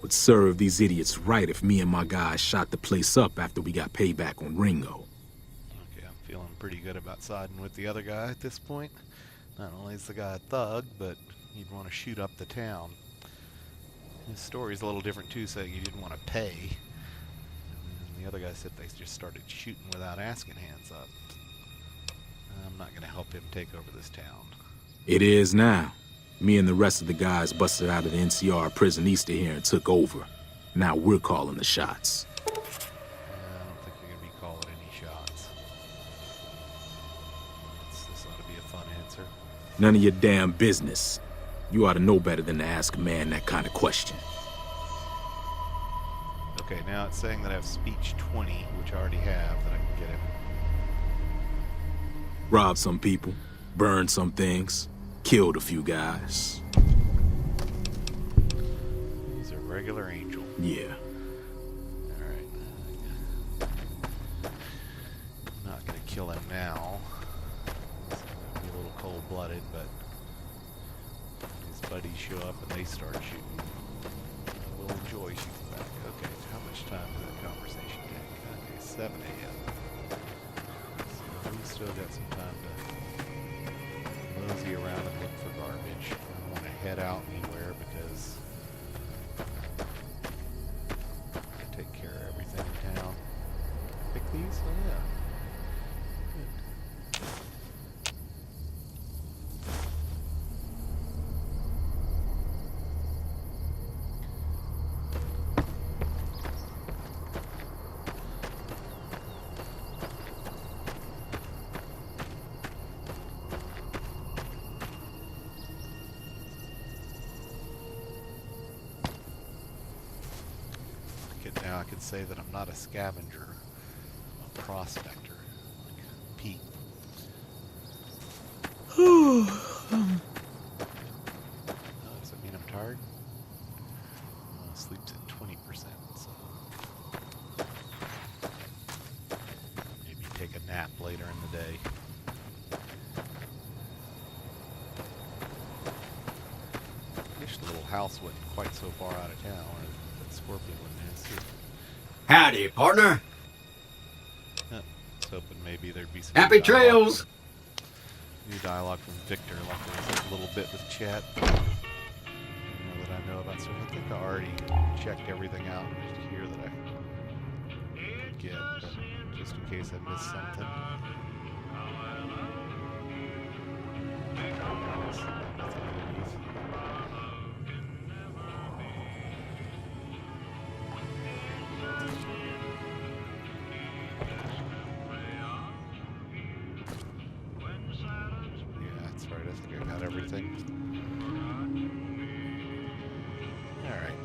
Would serve these idiots right if me and my guys shot the place up after we got payback on Ringo. Okay, I'm feeling pretty good about siding with the other guy at this point. Not only is the guy a thug, but he'd want to shoot up the town. His story's a little different too, saying he didn't want to pay. And the other guy said they just started shooting without asking hands up. I'm not going to help him take over this town. It is now. Me and the rest of the guys busted out of the NCR prison east of here and took over. Now we're calling the shots. I don't think you're going to be calling any shots. This ought to be a fun answer. None of your damn business. You ought to know better than to ask a man that kind of question. Okay, now it's saying that I have speech 20, which I already have, that I can get him. Robbed some people, burned some things, killed a few guys. He's a regular angel. Yeah. Alright. I'm not going to kill him now. It's going to be a little cold-blooded, but his buddies show up and they start shooting. We'll enjoy shooting back. Okay, how much time does that conversation take? Okay, 7 a.m. So we've still got some time to mosey around and look for garbage. I don't want to head out anywhere because I take care of everything in town. Pick these? Oh yeah. Good. Now I could say that I'm not a scavenger, I'm a prospector, like Pete. Does that mean I'm tired? Sleep's at 20%, so maybe take a nap later in the day. I wish the little house wasn't quite so far out of town, or that Scorpion wouldn't have seen. Howdy, partner. I was hoping maybe there'd be some Happy new dialogue trails. New dialogue from Victor, like there was a little bit with Chet. That I know about. So I think I already checked everything out here that I could get, but just in case I missed something. Nothing underneath. Everything. Alright.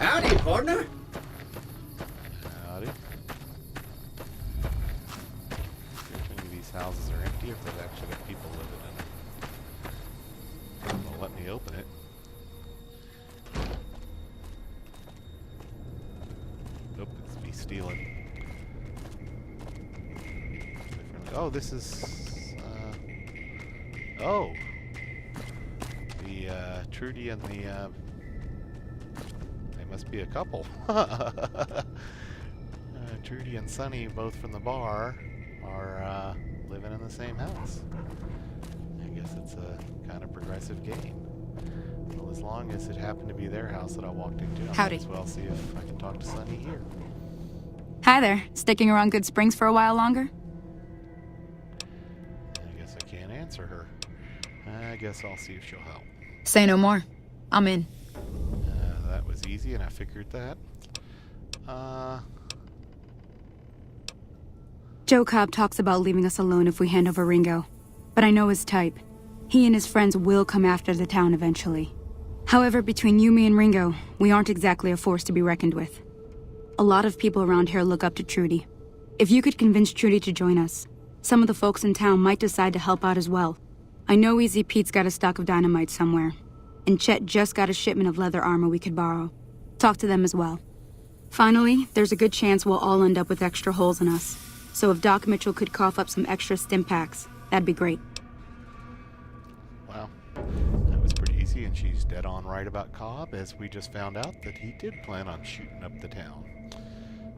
Howdy, partner. Howdy. If any of these houses are empty, if they've actually got people living in them. They'll let me open it. Nope, it's me stealing. Oh, this is... oh! The, Trudy and the, they must be a couple. Trudy and Sonny, both from the bar, are, living in the same house. I guess it's a kind of progressive game. Well, as long as it happened to be their house that I walked into, I might Howdy. as well see if I can talk to Sonny here. Hi there. Sticking around Good Springs for a while longer? I guess I can't answer her. I guess I'll see if she'll help. Say no more. I'm in. That was easy, and I figured that. Joe Cobb talks about leaving us alone if we hand over Ringo. But I know his type. He and his friends will come after the town eventually. However, between you, me, and Ringo, we aren't exactly a force to be reckoned with. A lot of people around here look up to Trudy. If you could convince Trudy to join us, some of the folks in town might decide to help out as well. I know Easy Pete's got a stock of dynamite somewhere, and Chet just got a shipment of leather armor we could borrow. Talk to them as well. Finally, there's a good chance we'll all end up with extra holes in us. So if Doc Mitchell could cough up some extra stim packs, that'd be great. Well, that was pretty easy, and she's dead on right about Cobb, as we just found out that he did plan on shooting up the town.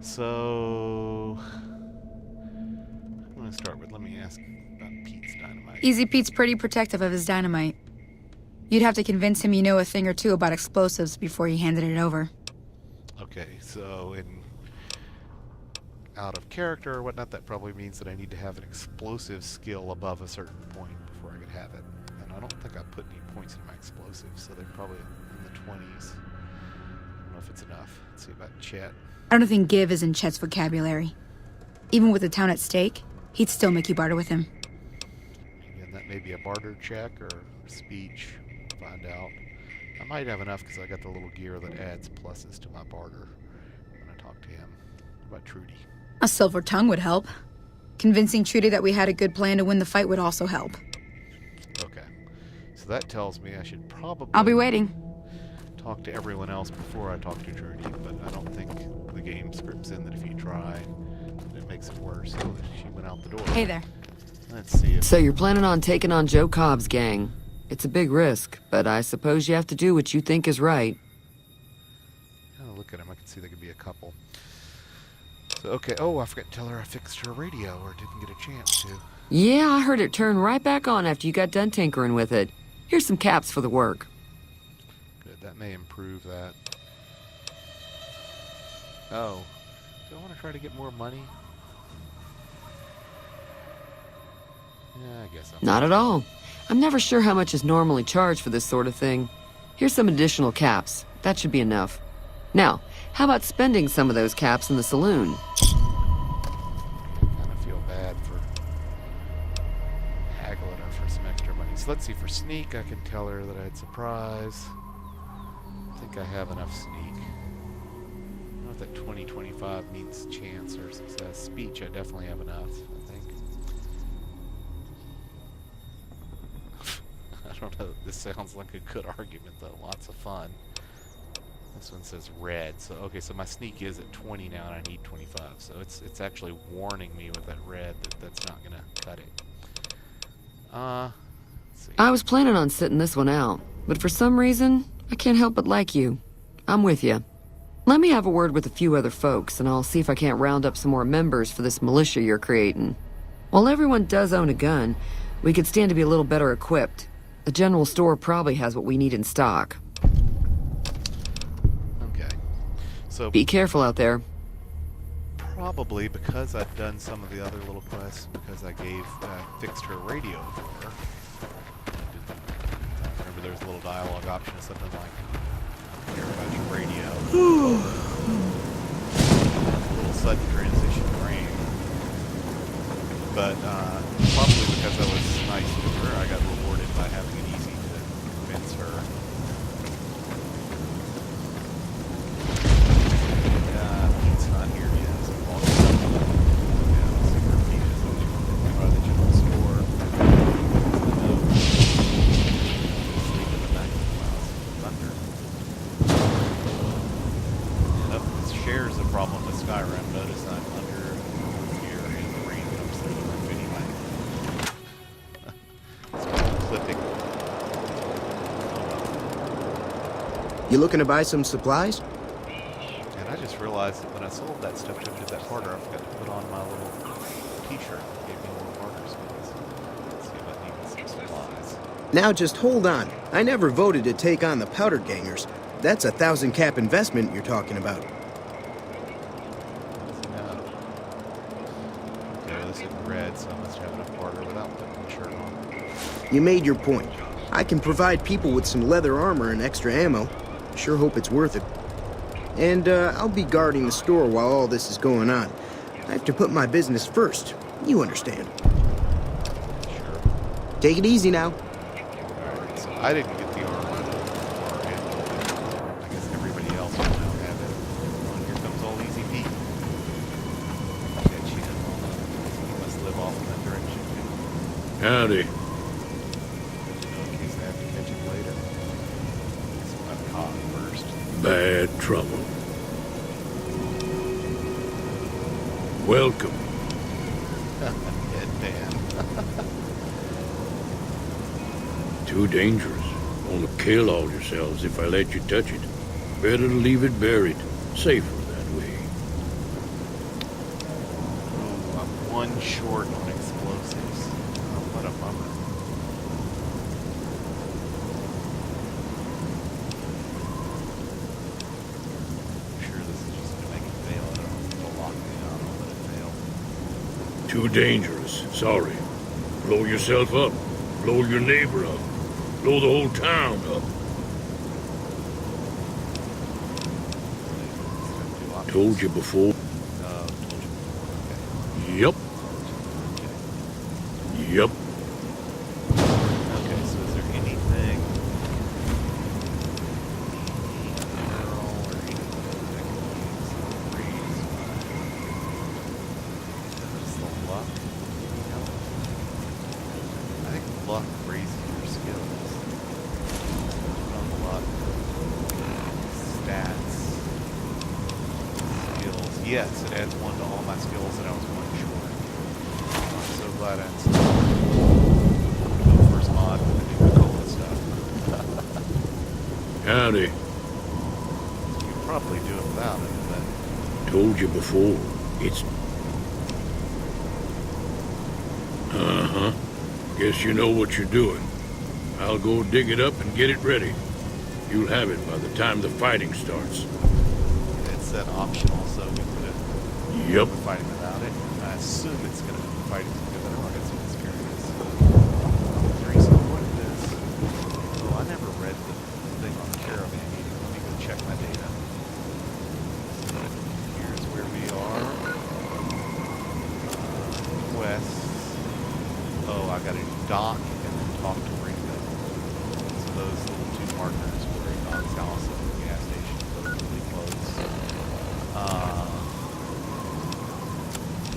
So, I'm going to start with, let me ask about Pete's dynamite. Easy Pete's pretty protective of his dynamite. You'd have to convince him you know a thing or two about explosives before you handed it over. Okay, so out of character or whatnot, that probably means that I need to have an explosive skill above a certain point before I could have it. And I don't think I put any points in my explosives, so they're probably in the 20s. I don't know if it's enough. Let's see about Chet. I don't think give is in Chet's vocabulary. Even with the town at stake, he'd still make you barter with him. Again, that may be a barter check or speech. Find out. I might have enough because I got the little gear that adds pluses to my barter when I talk to him. What about Trudy? A silver tongue would help. Convincing Trudy that we had a good plan to win the fight would also help. Okay. So that tells me I should probably... I'll be waiting. Talk to everyone else before I talk to Trudy, but I don't think the game scripts in that if you try, it makes it worse. So she went out the door. Hey there. Let's see if... So you're planning on taking on Joe Cobb's gang. It's a big risk, but I suppose you have to do what you think is right. Oh, look at him. I can see there could be a couple. So, okay. Oh, I forgot to tell her I fixed her radio, or didn't get a chance to. Yeah, I heard it turn right back on after you got done tinkering with it. Here's some caps for the work. Good. That may improve that. Oh. Do I want to try to get more money? Yeah, I guess I'm... Not at all. I'm never sure how much is normally charged for this sort of thing. Here's some additional caps. That should be enough. Now, how about spending some of those caps in the saloon? I kind of feel bad for haggling her for some extra money. So let's see, for sneak, I can tell her that I had surprise. I think I have enough sneak. I don't know if that 20-25 means chance or success. Speech, I definitely have enough, I think. I don't know, this sounds like a good argument though, lots of fun. This one says red, so okay, so my sneak is at 20 now and I need 25, so it's actually warning me with that red that that's not gonna cut it. Let's see. I was planning on sitting this one out, but for some reason, I can't help but like you. I'm with you. Let me have a word with a few other folks, and I'll see if I can't round up some more members for this militia you're creating. While everyone does own a gun, we could stand to be a little better equipped. The general store probably has what we need in stock. Okay. So Be careful out there. probably because I've done some of the other little quests, because I fixed her radio for her. Remember there's a little dialogue option or something like, care about your radio. A little sudden transition frame. But probably because I was nice to her, I got rewarded by having it easy to convince her. Pete's not here yet, so I'll just see where Pete is. By the general store. Sleep in the back of the house. Thunder. And this shares the problem with Skyrim. Notice I'm under here and the rain comes through the roof anyway. You looking to buy some supplies? And I just realized that when I sold that stuff to that partner, I forgot to put on my little t-shirt. It gave me more partner skills. Let's see if I need some supplies. Now just hold on. I never voted to take on the powder gangers. That's a 1,000 cap investment you're talking about. No. Okay, this is red, so I must have enough partner without putting the shirt on. You made your point. I can provide people with some leather armor and extra ammo. Sure hope it's worth it. And I'll be guarding the store while all this is going on. I have to put my business first. You understand. Sure. Take it easy now. Alright, so I didn't get the armor. I guess everybody else will now have it. Well, here comes old Easy Pete. Catch him. He must live off in that direction too. Howdy. In case I have to catch him later. So I'm caught first. Bad trouble. Welcome. Headband. Too dangerous. Wanna kill all yourselves if I let you touch it. Better to leave it buried. Safer that way. Ooh, I'm one short on explosives. Oh, what a bummer. I'm sure this is just gonna make it fail. I don't have to lock me out. I'll let it fail. Too dangerous. Sorry. Blow yourself up. Blow your neighbor up. Blow the whole town up. Told you before. Told you before. Okay. Yep. Yep. Okay, so is there anything mineral or anything that I can use to raise just the luck? Yep. I think luck raises your skills. Put on the luck. Stats. Skills. Yes, it adds one to all my skills, and I was one short. I'm so glad I installed the first mod with the new cola stuff. Howdy. You could probably do it without it, but Told you before. It's... Uh-huh. Guess you know what you're doing. I'll go dig it up and get it ready. You'll have it by the time the fighting starts. it's set optional, so we put it Yep. fighting without it. I assume it's going to be fighting because I don't know it's experience. Teresa, what is this? Oh, I never read the thing on the caravan meeting. Let me go check my data. So here's where we are. West. Oh, I got to dock and then talk to Ringo. So those little two markers were in Don's house and the gas station, both really close.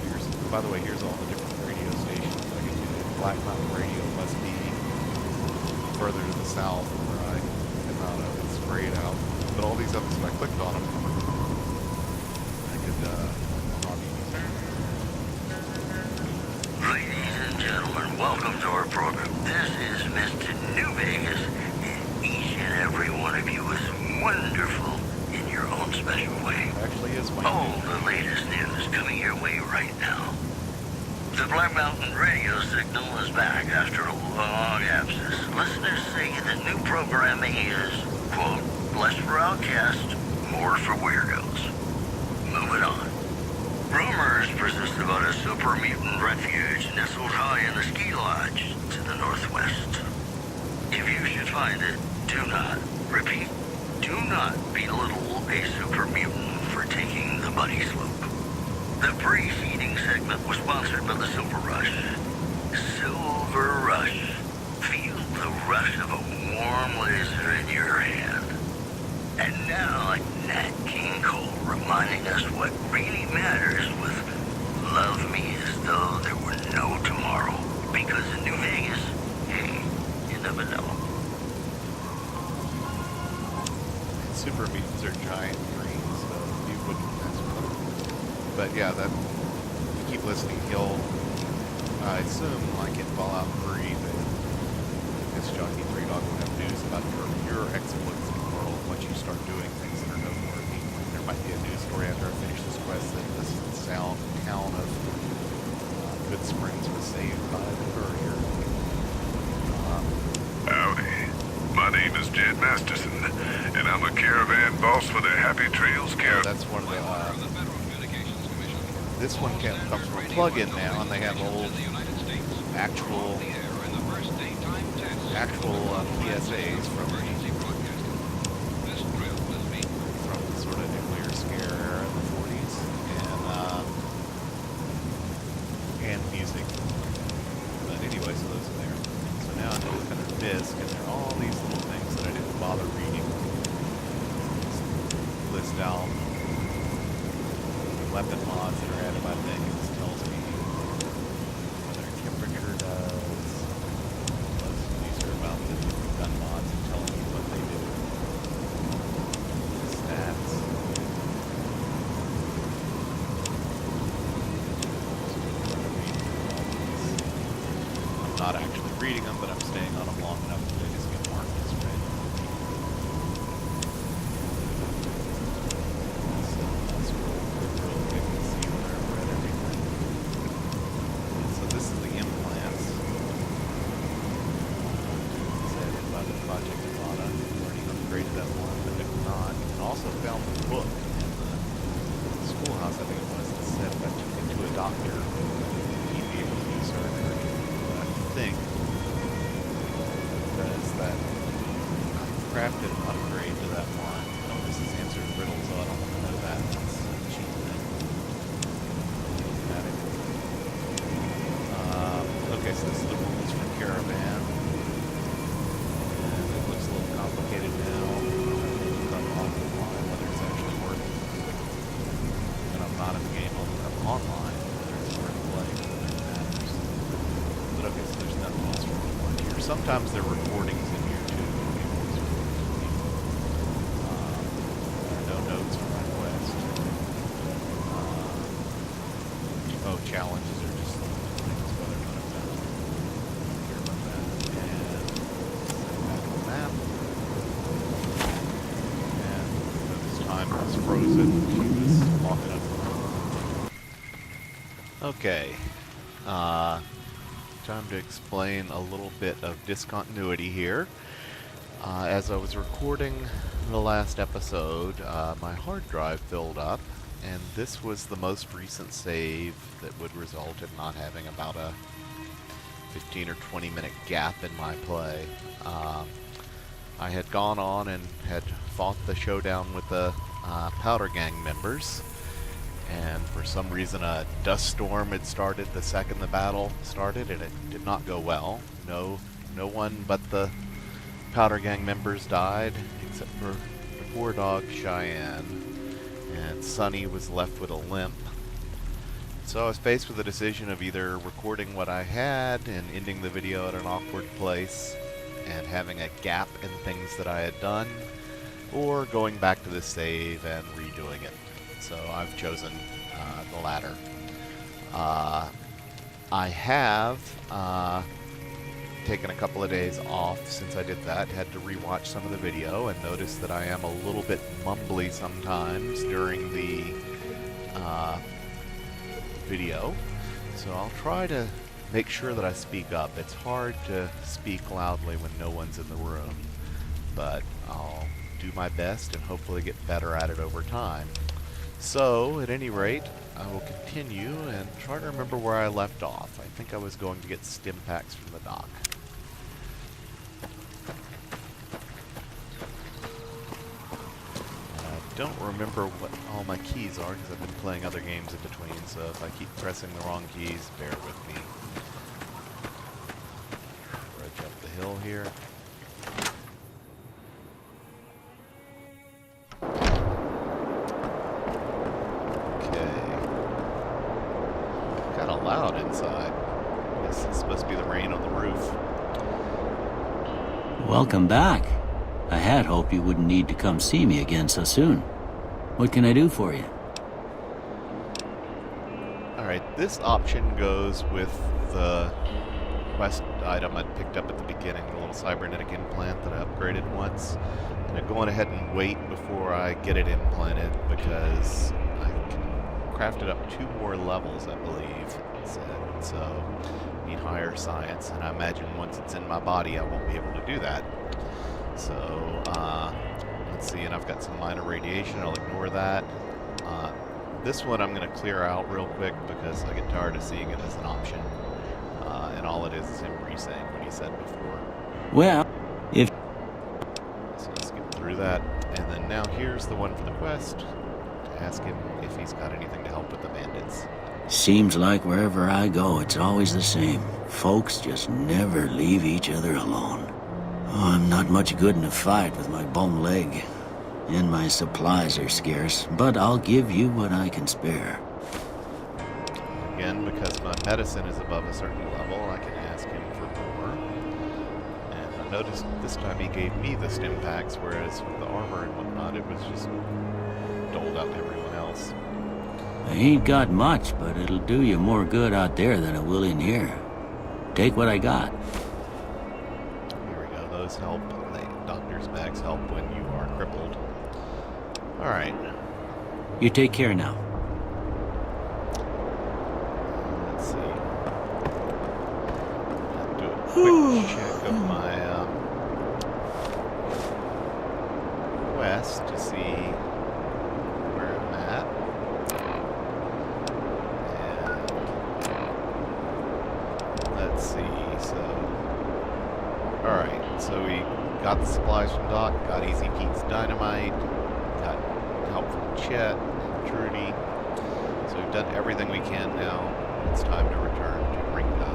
Here's, by the way, here's all the different radio stations I can do. Black Mountain Radio must be further to the south where I am out of. It's grayed out. But all these others, if I clicked on them, I could hobby music. Ladies and gentlemen, welcome to our program. This is Mr. New Vegas, and each and every one of you is wonderful in your own special way. Actually is my All the latest news coming your way right now. The Black Mountain radio signal is back after a long absence. Listeners say the new programming is, quote, less for outcasts, more for weirdos. Moving on. Rumors persist about a super mutant refuge nestled high in the ski lodge to the northwest. If you should find it, do not, repeat, do not belittle a super mutant for taking the bunny slope. The preceding segment was sponsored by the Silver Rush. Silver Rush. Feel the rush of a warm laser in your hand. And now, Nat King Cole reminding us what really matters with Love Me As Though There Were No Tomorrow. Because in New Vegas, hey, you never know. super mutants are giant green, so you wouldn't mess with them. But yeah, that you keep listening, he'll I assume like in Fallout 3 that this Jockey 3 Dog will have news about your exploits in the world. once you start doing things that are noteworthy. There might be a news story after I finish this quest that this town of Good Springs was saved by the courier. Howdy. My name is Jed Masterson, and I'm a caravan boss for the Happy Trails Caravan. That's one of the, this one comes from a plug-in now, and they have old actual PSAs from the sort of nuclear scare era in the 40s, and music. But anyway, so those are there. So now I'm looking at disc, and there are all these little things that I didn't bother reading. List out weapon mods that are added by thing. It just tells me what their temperature does. These are about the gun mods and telling me what they do. Stats. I'm not actually reading them, but I'm staying on them long enough that they just get marked as red. So that's real quick to see whether I've read everything. So this is the implants. Said by the Project Nevada. Already upgraded that one, but if not, you can also found the book in the schoolhouse, I think it was, that said if I took it to a doctor, he'd be able to do surgery. But I think because that I crafted an upgrade to that one. Oh, this is answered riddles, so I don't want to know that. That's a cheap thing. Okay, so this is the rules for Caravan. And it looks a little complicated now. Look up online whether it's actually worth it. When I'm not in the game, I'll look up online whether it's worth playing, whether it matters. But okay, so there's nothing else for report here. Sometimes there are recordings in here too. There are no notes for my quest. Oh, challenges are just things whether or not I've done. Don't care about that. And set back on the map. And this time it was frozen. She was walking up. Okay. Time to explain a little bit of discontinuity here. As I was recording the last episode, my hard drive filled up, and this was the most recent save that would result in not having about a 15 or 20 minute gap in my play. I had gone on and had fought the showdown with the Powder Gang members, and for some reason a dust storm had started the second the battle started, and it did not go well. No one but the Powder Gang members died, except for the poor dog Cheyenne, and Sonny was left with a limp. So I was faced with the decision of either recording what I had and ending the video at an awkward place and having a gap in things that I had done, or going back to the save and redoing it. So I've chosen the latter. I have taken a couple of days off since I did that, had to rewatch some of the video and noticed that I am a little bit mumbly sometimes during the video. So I'll try to make sure that I speak up. It's hard to speak loudly when no one's in the room, but I'll do my best and hopefully get better at it over time. So, at any rate, I will continue and try to remember where I left off. I think I was going to get stim packs from the dock. I don't remember what all my keys are because I've been playing other games in between, so if I keep pressing the wrong keys, bear with me. Bridge up the hill here. Loud inside. This is supposed to be the rain on the roof. Welcome back. I had hoped you wouldn't need to come see me again so soon. What can I do for you? Alright, this option goes with the quest item I'd picked up at the beginning, the little cybernetic implant that I upgraded once. And I'm going ahead and wait before I get it implanted because I can craft it up 2 more levels, I believe it said. So I need higher science, and I imagine once it's in my body I won't be able to do that. So let's see, and I've got some minor radiation, I'll ignore that. This one I'm going to clear out real quick because I get tired of seeing it as an option. And all it is him re-saying what he said before. Well, if... So let's get through that. And then now here's the one for the quest. To ask him if he's got anything to help with the bandits. Seems like wherever I go, it's always the same. Folks just never leave each other alone. Oh, I'm not much good in a fight with my bum leg. And my supplies are scarce, but I'll give you what I can spare. Again, because my medicine is above a certain level, I can ask him for more. And I noticed this time he gave me the stim packs, whereas with the armor and whatnot, it was just doled out to everyone else. I ain't got much, but it'll do you more good out there than it will in here. Take what I got. Here we go, those help. The doctor's bags help when you are crippled. Alright. You take care now. Let's see. I'll do a quick check of my quest to see where I'm at. And let's see, so... Alright, so we got the supplies from Doc, got Easy Pete's dynamite, got help from Chet and Trudy. So we've done everything we can now. It's time to return to Ringo.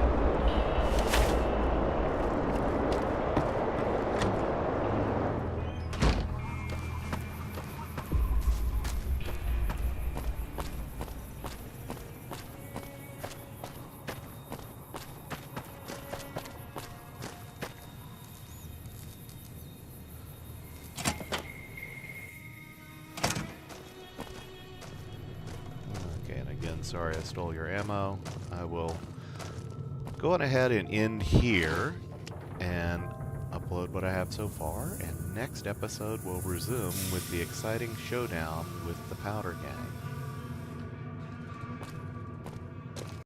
Sorry I stole your ammo. I will go on ahead and end here and upload what I have so far, and next episode we'll resume with the exciting showdown with the Powder Gang.